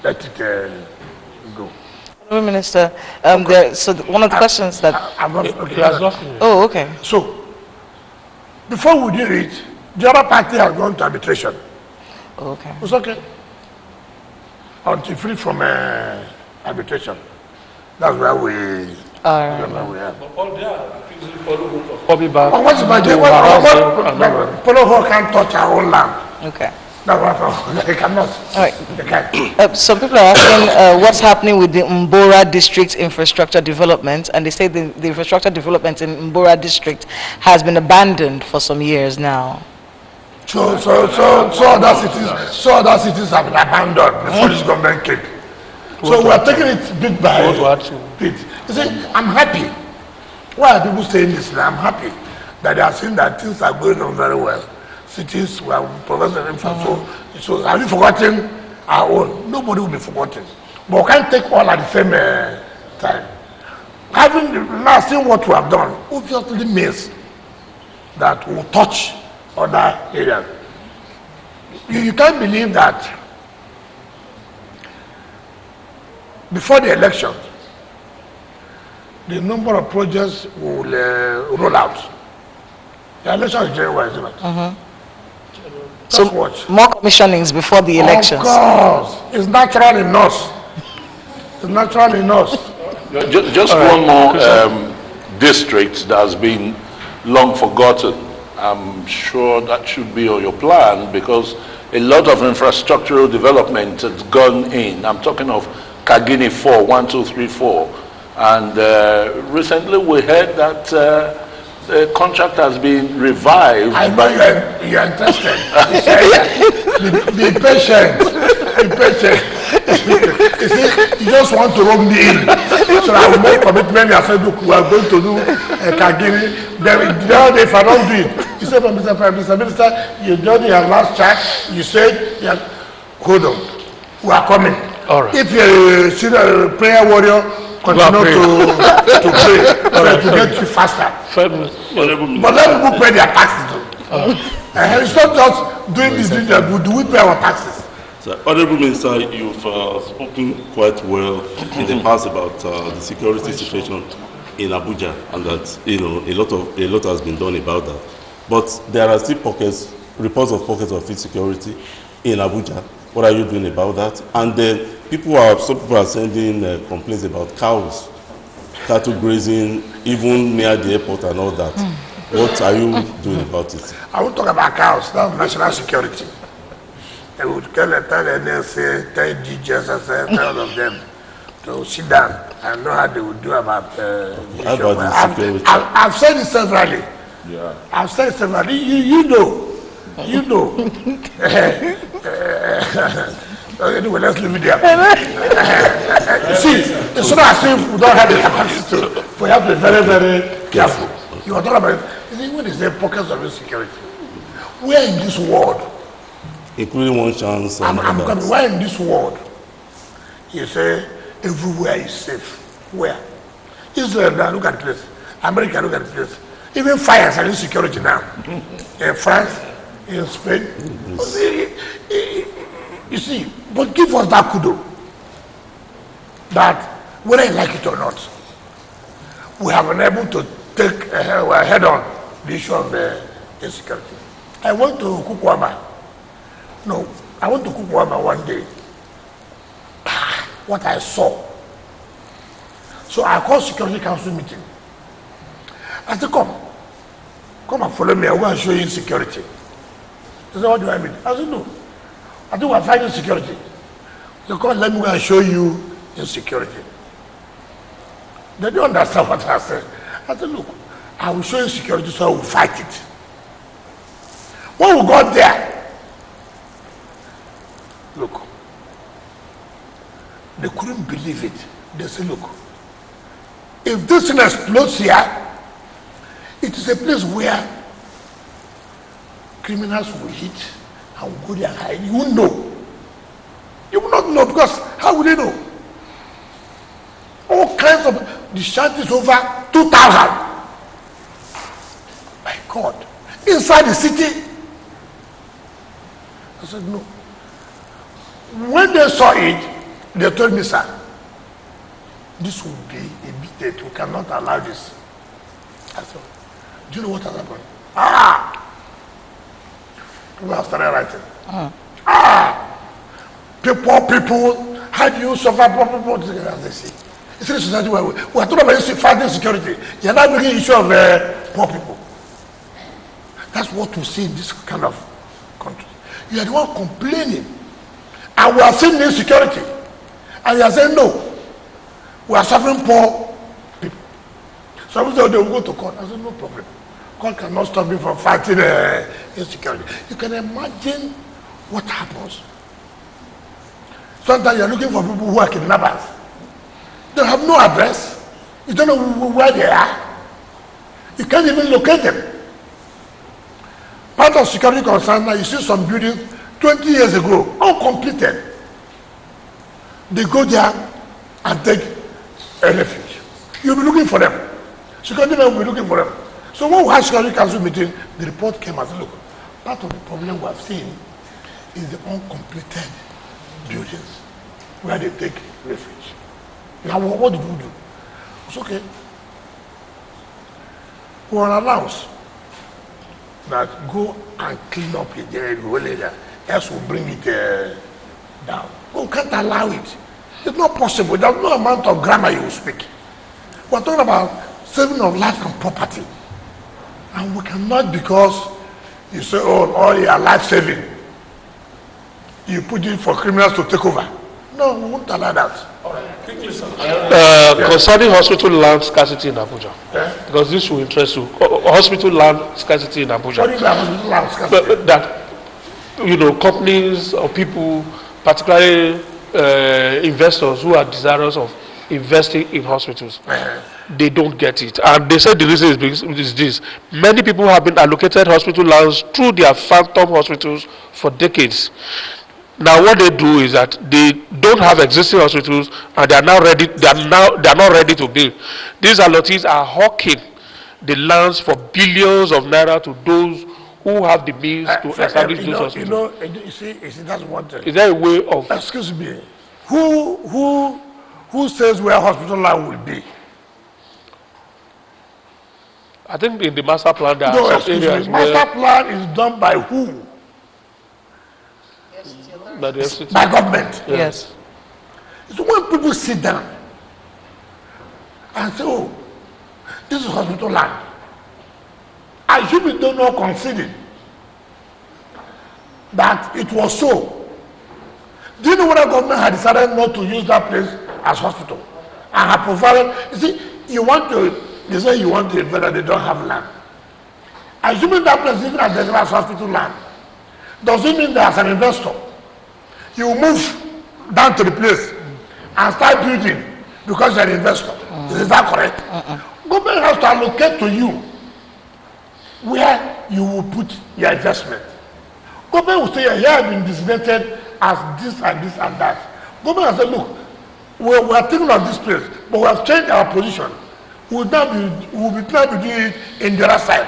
Let it go. Minister, so one of the questions that... Oh, okay. So, before we did it, the other party has gone to arbitration. Okay. It's okay. Until free from arbitration. That's where we... Polo Hall can't touch our own land. Okay. They cannot. All right. They can't. Some people are asking what's happening with the Mbora district infrastructure development, and they say the infrastructure development in Mbora district has been abandoned for some years now. So other cities have been abandoned before this government came. So we are taking it bit by bit. You see, I'm happy. Why are people saying this? I'm happy that they are saying that things are going on very well. Cities were progressing infrastructure. So have you forgotten our own? Nobody will be forgotten. But we can't take all at the same time. Having now seen what we have done, obviously means that we'll touch other areas. You can't believe that before the election, the number of projects will roll out. The election is January, isn't it? So more commissionings before the elections. Of course, it's natural in us. It's natural in us. Just one more district that has been long forgotten. I'm sure that should be on your plan because a lot of infrastructural development has gone in. I'm talking of Kagini 4, 1, 2, 3, 4. And recently we heard that the contract has been revived. I know you're interested. Be patient. Be patient. You see, you just want to rub me in. So I will make commitment. I said, look, we are going to do Kagini. Then if I don't do it, you said, Mr. Prime Minister, you done your last check. You said, hold on, we are coming. All right. If you're a senior prayer warrior, continue to pray to get you faster. But let people pay their taxes. It's not just doing this, but do we pay our taxes? So, Honorable Minister, you've spoken quite well in the past about the security situation in Abuja, and that a lot has been done about that. But there are still reports of pockets of insecurity in Abuja. What are you doing about that? And then some people are sending complaints about cattle grazing, even near the airport and all that. What are you doing about it? I won't talk about cows. That's national security. They would tell NSA, tell DGSS, tell all of them to sit down and know how they would do about how about the security? I've said it severally. Yeah. I've said it severally. You know. Anyway, let's leave it there. See, it's not as if we don't have the capacity to. We have to be very, very careful. You are talking about, when is there pockets of insecurity? Where in this world? Including one chance. I'm coming. Where in this world? You say everywhere is safe. Where? Israel now, look at the place. America, look at the place. Even fires are insecurity now. In France, in Spain. You see, but give us that kudo. That whether you like it or not, we have been able to take head on the issue of insecurity. I went to Kukwama. No, I went to Kukwama one day. What I saw. So I called Security Council meeting. I said, come and follow me. I want to show you insecurity. They said, what do I mean? I said, no. I think we're fighting security. They come, let me go and show you insecurity. They don't understand what I said. I said, look, I will show you security so I will fight it. When we got there, look, they couldn't believe it. They said, look, if this thing explodes here, it is a place where criminals will hit and will go there and hide. You won't know. You will not know, because how will they know? All kinds of, the shanties over 2,000. My God. Inside the city. I said, no. When they saw it, they told me, sir, this will be a bit, we cannot allow this. I said, do you know what has happened? People have started writing. People, how do you suffer poor people? They say, it's a society where we are talking about fighting security. You're not bringing issue of poor people. That's what we see in this kind of country. You are the one complaining, and we are seeing insecurity, and you are saying no. We are suffering poor people. Some say they will go to court. I said no problem. God cannot stop me from fighting insecurity. You can imagine what happens. Sometimes you're looking for people who are kidnappers. They have no address. You don't know where they are. You can't even locate them. Part of security concern now, you see some buildings 20 years ago, uncompleted. They go there and take a refuge. You'll be looking for them. Security men will be looking for them. So when we had Security Council meeting, the report came and said, look, part of the problem we have seen is the uncompleted buildings where they take refuge. Now, what did we do? It's okay. We will announce that go and clean up the area, else we'll bring it down. We can't allow it. It's not possible. There's no amount of grammar you will speak. We're talking about saving of life and property. And we cannot, because you say, oh, all your life saving, you put it for criminals to take over. No, we won't allow that. Concerning hospital land scarcity in Abuja, because this will interest you. Hospital land scarcity in Abuja. What do you mean hospital land scarcity? That, companies or people, particularly investors who are desirous of investing in hospitals, they don't get it. And they said the reason is this. Many people have been allocated hospital lands through their phantom hospitals for decades. Now what they do is that they don't have existing hospitals and they are now ready. They are not ready to build. These allottees are hawking the lands for billions of naira to those who have the means to establish those hospitals. You see, that's one thing. Is there a way of? Excuse me. Who says where hospital land will be? I think in the master plan there No, are some excuse areas me. Master where plan is done by who? by the FCT. By government. Yes. So when people sit down and say, oh, this is hospital land, I should be don't know conceding that it was so. Do you know whether government had decided not to use that place as hospital and have provided? You see, they say you want to invest that they don't have land. Assuming that place even as the hospital land, does it mean that as an investor, you move down to the place and start building because you're an investor? Is that correct? Government has to allocate to you where you will put your investment. Government will say, here have been designated as this and this and that. Government has said, look, we are thinking of this place, but we have changed our position. We will now be doing it in the other side.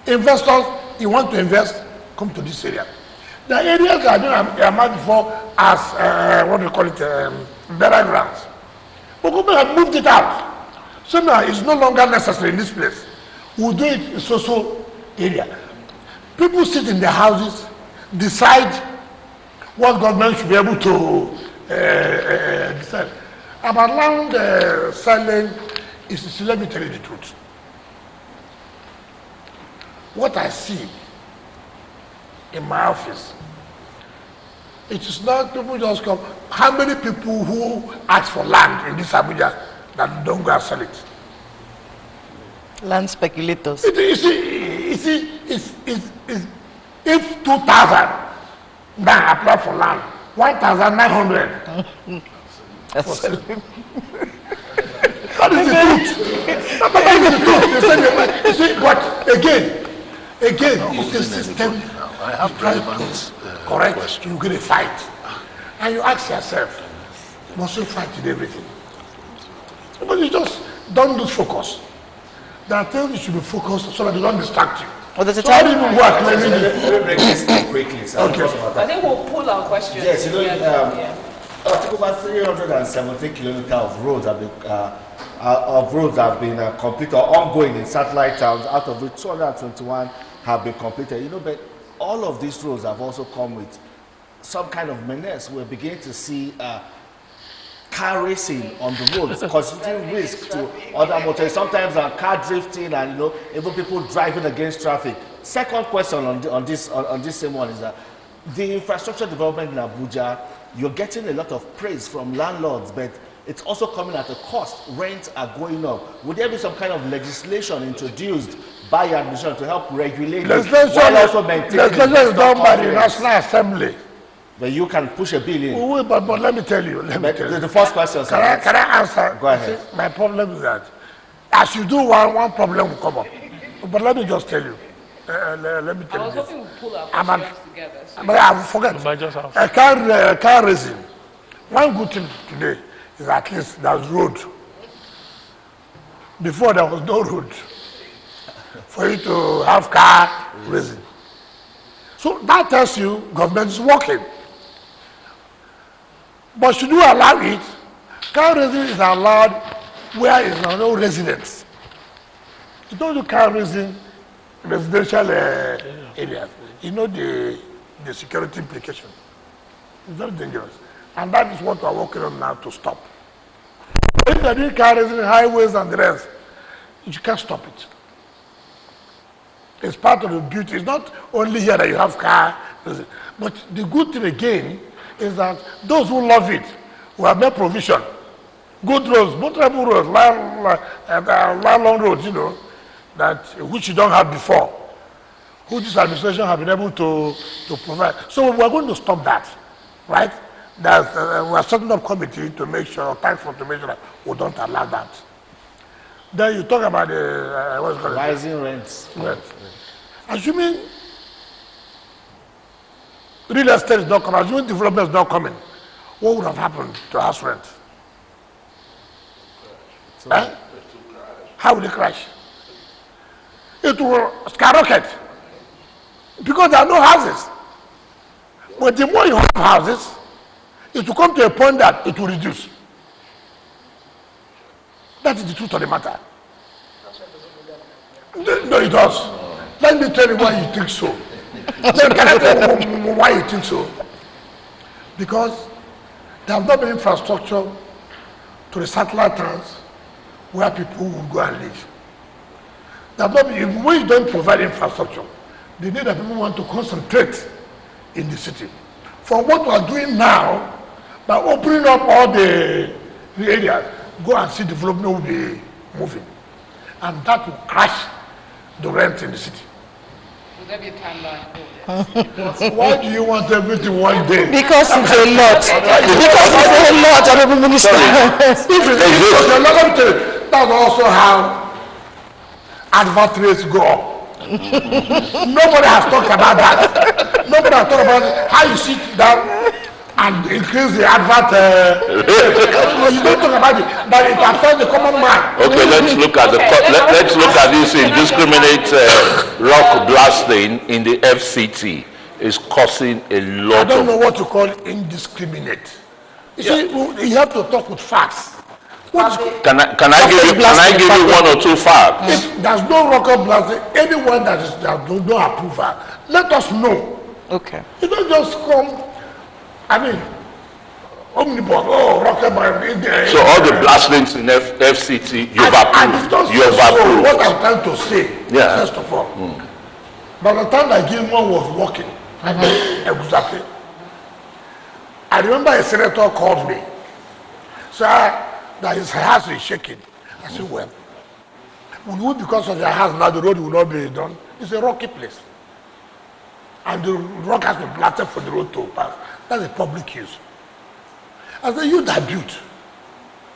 Investors, you want to invest, come to this area. The areas that have been earmarked before as, what do you call it, burial grounds. But government have moved it out. So now it's no longer necessary in this place. We'll do it in so area. People sit in their houses, decide what government should be able to decide. About land selling, let me tell you the truth. What I see in my office, it is not people just come. How many people who ask for land in this Abuja that don't go and sell it? Land speculators. You see, if 2,000 now apply for land, 1,900 for selling. That is the truth. That is the truth. You see, but again, it's a system. I have relevant Correct. question. You get a fight, and you ask yourself, must you fight in everything? But you just don't lose focus. There are things you should be focused so that they don't distract you. Well, there's a So how do time. you work? Let Let me break this down quickly. So Okay. I think we'll pull our questions. Yes, you know, together. Article about 317 kilometers of roads have been completed or ongoing in satellite towns, out of which 221 have been completed. You know, but all of these roads have also come with some kind of menace. We're beginning to see car racing on the roads, constituting risk to other motorists. Sometimes car drifting and even people driving against traffic. Second question on this same one is that the infrastructure development in Abuja, you're getting a lot of praise from landlords, but it's also coming at a cost. Rents are going up. Would there be some kind of legislation introduced by your administration to help regulate it while also maintaining legislation is done by the confidence? National Assembly. But you can push a bill in. But let me tell you. The first question, sir. Can I answer? Go ahead. See, my problem is that as you do one problem will come up. But let me just tell you. Let me tell I you was this. hoping we'd pull our I'm questions together. So But I forget. might just have- Car racing. One good thing today is at least there's road. Before there was no road for you to have car racing. So that tells you government is working. But should you allow it? Car racing is allowed where there is no residents. You don't do car racing in residential areas. You know the security implication. It's very dangerous. And that is what we are working on now to stop. If they are doing car racing, highways and the rest, you can't stop it. It's part of the beauty. It's not only here that you have car racing. But the good thing again is that those who love it will have made provision. Good roads, motorable roads, long roads, that which you don't have before, which this administration have been able to provide. So we are going to stop that, right? We are setting up committee to make sure, or task force to make sure that we don't allow that. Then you talk about the what's it called? Rising rents. Rent. Assuming real estate is not coming, assuming development is not coming, what would have happened to house rent? How will it crash? It will skyrocket because there are no houses. But the more you have houses, it will come to a point that it will reduce. That is the truth of the matter. No, it does. Let me tell you why you think so. Then can I tell you why you think so? Because there have not been infrastructure to the satellite towns where people will go and live. There have not been, when you don't provide infrastructure, the need that people want to concentrate in the city. For what we are doing now, by opening up all the areas, go and see development will be moving. And that will crash the rent in the city. Will there be a timeline for this? Why do you want everything one day? Because it's a lot. Because it's a lot, Honorable Minister. That's also how advert rates go up. Nobody has talked about that. Nobody has talked about how you sit down and increase the advert. You don't talk about it, but it affects the common man. Okay, let's look at let's look at this indiscriminate rock blasting in the FCT. Is causing a lot of. I don't know what you call indiscriminate. You see, you have to talk with facts. Can I give you one or two facts? There's no rocket blasting anyone that don't approve her. Let us know. Okay. You don't just come. I mean, omnibus. Rocket blasting. So all the blastings in FCT you've approved. You have approved. What I'm trying to say, first of all, by the time that Gilmore was working, exactly. I remember a senator called me, sir, that his house is shaking. I said, well, because of your house now the road will not be done. It's a rocky place. And the rock has been blasted for the road to pass. That's a public use. I said, you that built.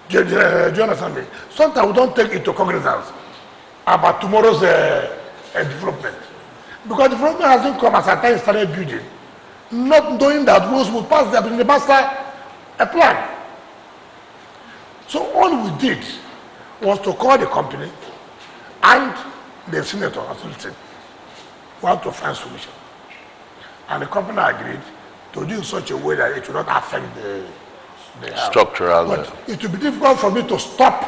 Do you understand me? Sometimes we don't take into cognizance about tomorrow's development. Because development hasn't come as at time started building. Not knowing that roads will pass there in the master a plan. So all we did was to call the company and the senator. I said, listen, we have to find a solution. And the company agreed to do in such a way that it will not affect the structural. But it will be difficult for me to stop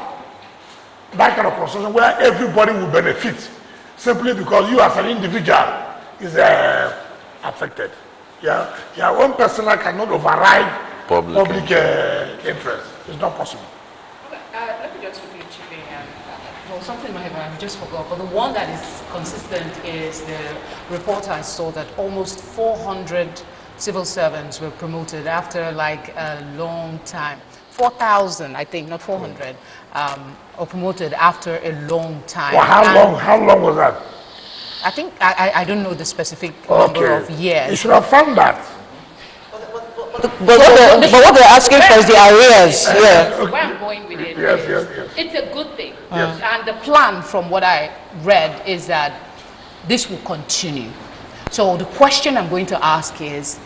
that kind of construction where everybody will benefit simply because you as an individual is affected. Yeah, your own personal cannot override public interest. It's not possible. Let me just quickly chip in. Well, something I just forgot, but the one that is consistent is the report I saw that almost 400 civil servants were promoted after like a long time. 4,000, I think, not 400, or promoted after a long time. Well, how long was that? I think, I don't know the specific number of years. You should have found that. But what they're asking for is the arrears. Yeah. Where I'm going with it yes. It's a good thing. And the plan, from what I read, is that this will continue. So the question I'm going to ask is,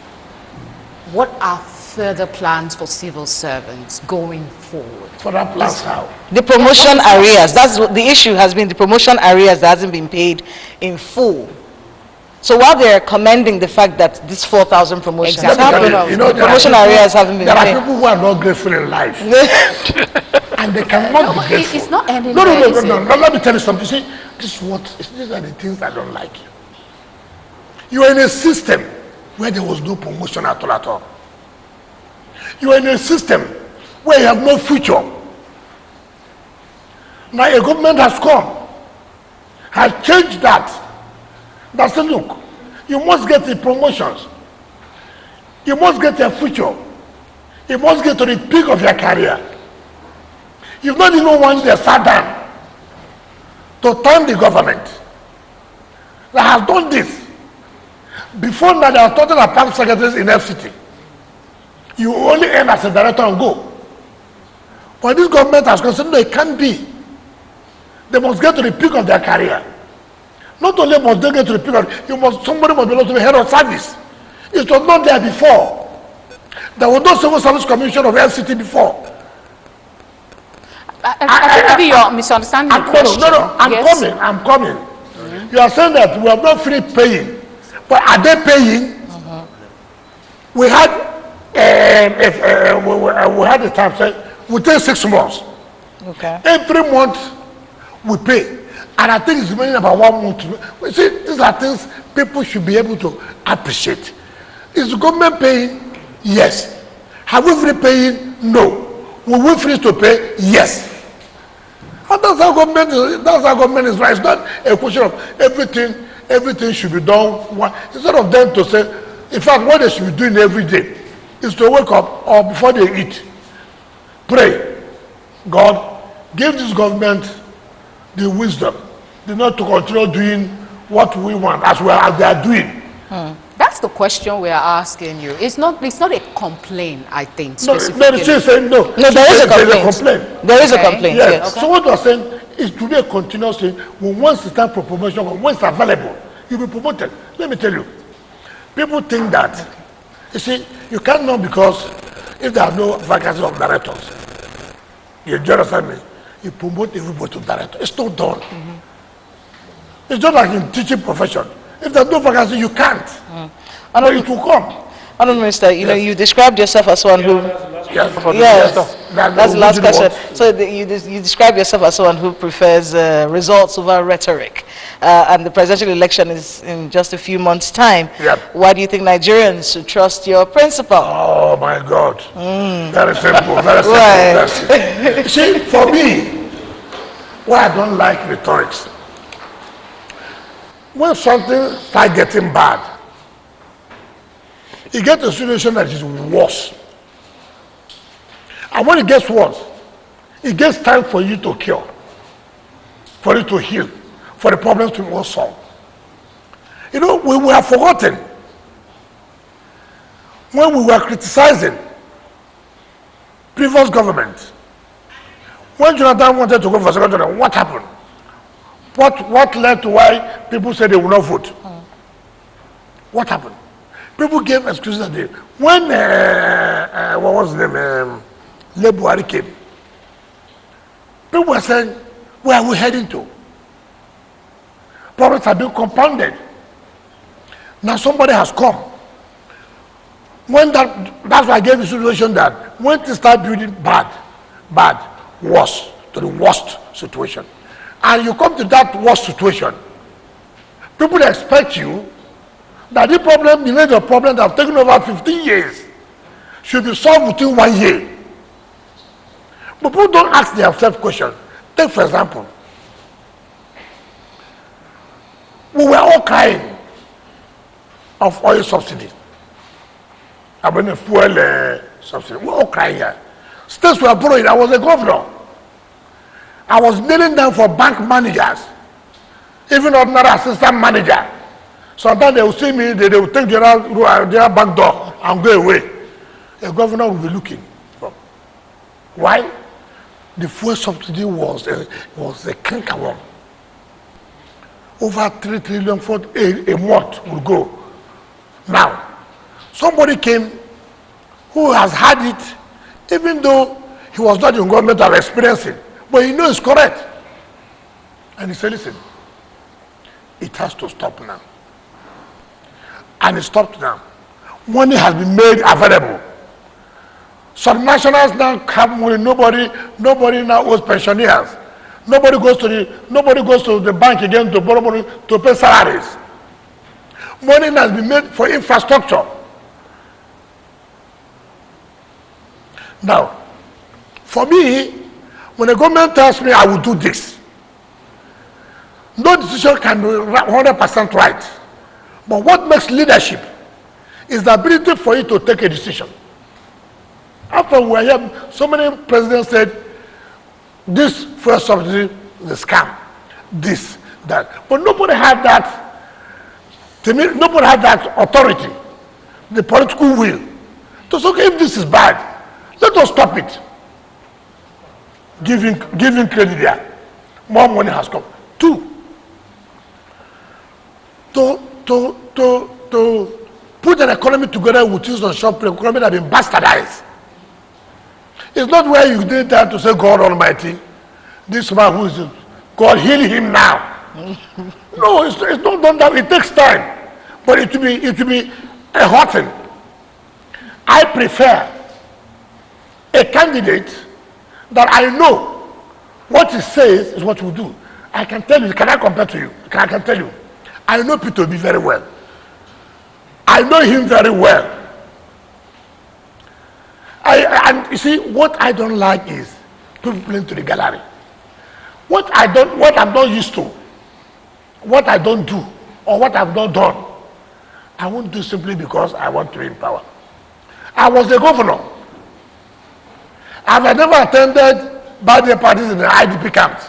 what are further plans for civil servants going forward? For that plans how? The promotion arrears. That's what the issue has been. The promotion arrears that hasn't been paid in full. So while they're commending the fact that this 4,000 promotions happened, the promotion arrears haven't been paid. There are people who are not grateful in life. And they cannot be grateful. It's not ending. No. Let me tell you something. See, these are the things I don't like. You are in a system where there was no promotion at all. You are in a system where you have no future. Now a government has come, has changed that. That said, look, you must get the promotions. You must get your future. You must get to the peak of your career. You've not even once they sat down to thank the government that has done this. Before now, there are total apartment secretaries in FCT. You only earn as a director and go. But this government has considered no, it can't be. They must get to the peak of their career. Not only must they get to the peak of, somebody must be able to be head of service. It was not there before. There was no civil service commission of FCT before. I think maybe you're misunderstanding the question. No, I'm coming. You are saying that we have not finished paying. But are they paying? We had the time, we take 6 months. Okay. Every month we pay. And I think it's remaining about 1 month. You see, these are things people should be able to appreciate. Is the government paying? Yes. Have we finished paying? No. Will we finish to pay? Yes. And that's how government is right. It's not a question of everything should be done. Instead of them to say, in fact, what they should be doing every day is to wake up or before they eat, pray. God, give this government the wisdom, not to continue doing what we want as well as they are doing. That's the question we are asking you. It's not a complaint, I think. No, she's saying no. No, there is a complaint. There is a Okay. complaint, Yes. yes. So what we're saying is to be a continuous thing. Once it's time for promotion, when it's available, you'll be promoted. Let me tell you, people think that, you see, you can't know because if there are no vacancies of directors, you understand me? You promote everybody to director. It's not done. It's just like in teaching profession. If there's no vacancy, you can't. But it will come. Honourable Minister, you know, you described yourself as someone who... Yes. Yes, that's the last what? question. So you describe yourself as someone who prefers results over rhetoric. And the presidential election is in just a few months' time. Yep. Why do you think Nigerians should trust your principle? Oh my God. Very simple. Very simple. Right. That's it. See, for me, why I don't like rhetorics, when something starts getting bad, you get a situation that is worse. And when it gets worse, it gets time for you to cure, for you to heal, for the problems to be solved. You know, we have forgotten when we were criticizing previous government. When Jonathan wanted to go for second term, what happened? What led to why people said they will not vote? What happened? People gave excuses that day. When, what was the name, Buhari came, people were saying, where are we heading to? Problems have been compounded. Now somebody has come. When that's why I gave the situation that when they start building bad, worse, to the worst situation, and you come to that worst situation, people expect you that the problem, the major problem that have taken over 15 years should be solved within 1 year. But people don't ask themselves questions. Take for example, we were all crying of oil subsidy. I mean, fuel subsidy. We were all crying here. States were borrowing. I was a governor. I was kneeling down for bank managers, even ordinary assistant manager. Sometimes they will see me, they will take their back door and go away. A governor will be looking. Why? The fuel subsidy was a canker one. Over 3 trillion for a month will go. Now, somebody came who has had it, even though he was not in government or experiencing, but he knows it's correct. And he said, listen, it has to stop now. And it stopped now. Money has been made available. Some nationals now have money. Nobody now owes pensioners. Nobody goes to the bank again to borrow money to pay salaries. Money has been made for infrastructure. Now, for me, when the government tells me I will do this, no decision can be 100% right. But what makes leadership is the ability for you to take a decision. After we were here, so many presidents said, this first subsidy is a scam, this, that. But nobody had that, to me, nobody had that authority, the political will. To say, okay, if this is bad, let us stop it. Giving credit there. More money has come. 2, to put an economy together with use on short period, economy that has been bastardized. It's not where you did that to say, God Almighty, this man who is, God heal him now. No, it's not done that. It takes time. But it will be a hot thing. I prefer a candidate that I know what he says is what we do. I can tell you, can I compare to you? I can tell you. I know P2B very well. I know him very well. And you see, what I don't like is people playing to the gallery. What I'm not used to, what I don't do, or what I've not done, I won't do simply because I want to be in power. I was the governor. Have I never attended birthday parties in the IDP camps?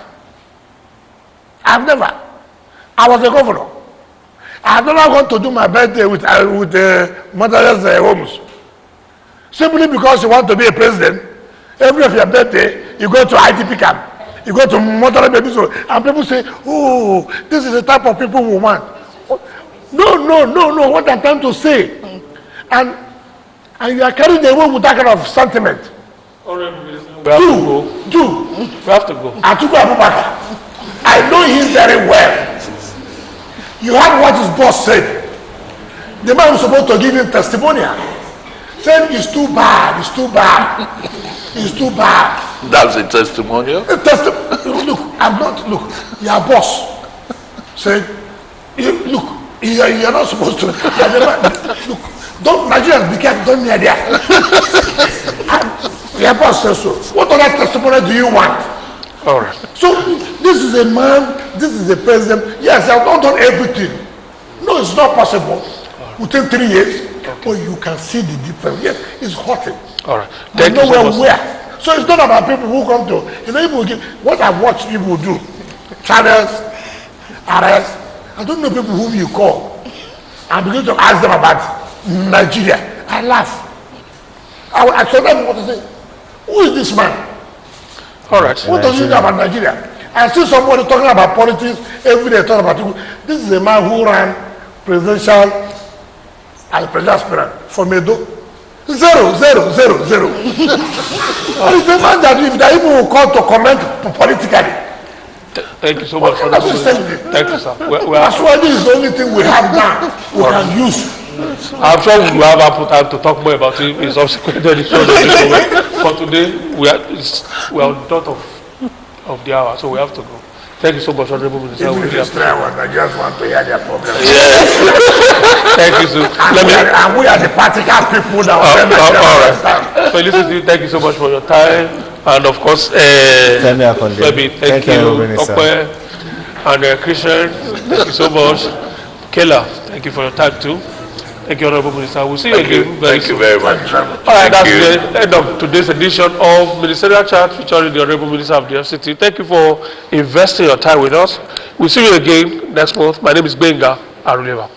I've never. I was the governor. I've never gone to do my birthday with motherless homes. Simply because you want to be a president, every of your birthday, you go to IDP camp. You go to motherless babies home, and people say, oh, this is the type of people we want. No, what I'm trying to say. And you are carrying away with that kind of sentiment. We have to go. Atiku Abubakar, I know him very well. You heard what his boss said. The man was supposed to give him testimonial. Said it's too bad, it's too bad, it's too bad. That's a testimonial? Look, your boss said, look, you're not supposed to. Look, don't, Nigerians be careful, don't near there. Your boss says so. What other testimony do you want? All right. So this is a man, this is a president. Yes, I have not done everything. No, it's not possible. Within 3 years, but you can see the difference. Yes, it's hurting. All right. Thank you so much. Where. So it's not about people who come to, people give, what I've watched people do, channels, arrest. I don't know people whom you call and begin to ask them about Nigeria. I laugh. I saw them what to say. Who is this man? All right. What does he know about Nigeria? I see somebody talking about politics every day, talking about people. This is a man who ran presidential aspirant for Medo. 0, 0, 0, 0. And it's a man that if the people will call to comment politically. Thank you so much for that. Thank you, sir. That's why this is the only thing we have now we can use. I'm sure we will have ample time to talk more about it in subsequent editions of this program. For today, we are on dot of the hour, so we have to go. Thank you so much, Honorable Minister. Even if it's I just want to hear their problem. Thank you, sir. And we are the practical people that all right. So listen to you. Thank you so much for your time. And of course, Femi, thank you. Okwe and Christian, thank you so much. Kela, thank you for your time too. Thank you, Honorable Minister. We'll see you again very soon. Thank you very much. All right, that's the end of today's edition of Ministerial Chat featuring the Honorable Minister of the FCT. Thank you for investing your time with us. We'll see you again next month. My name is Benga Aruleva.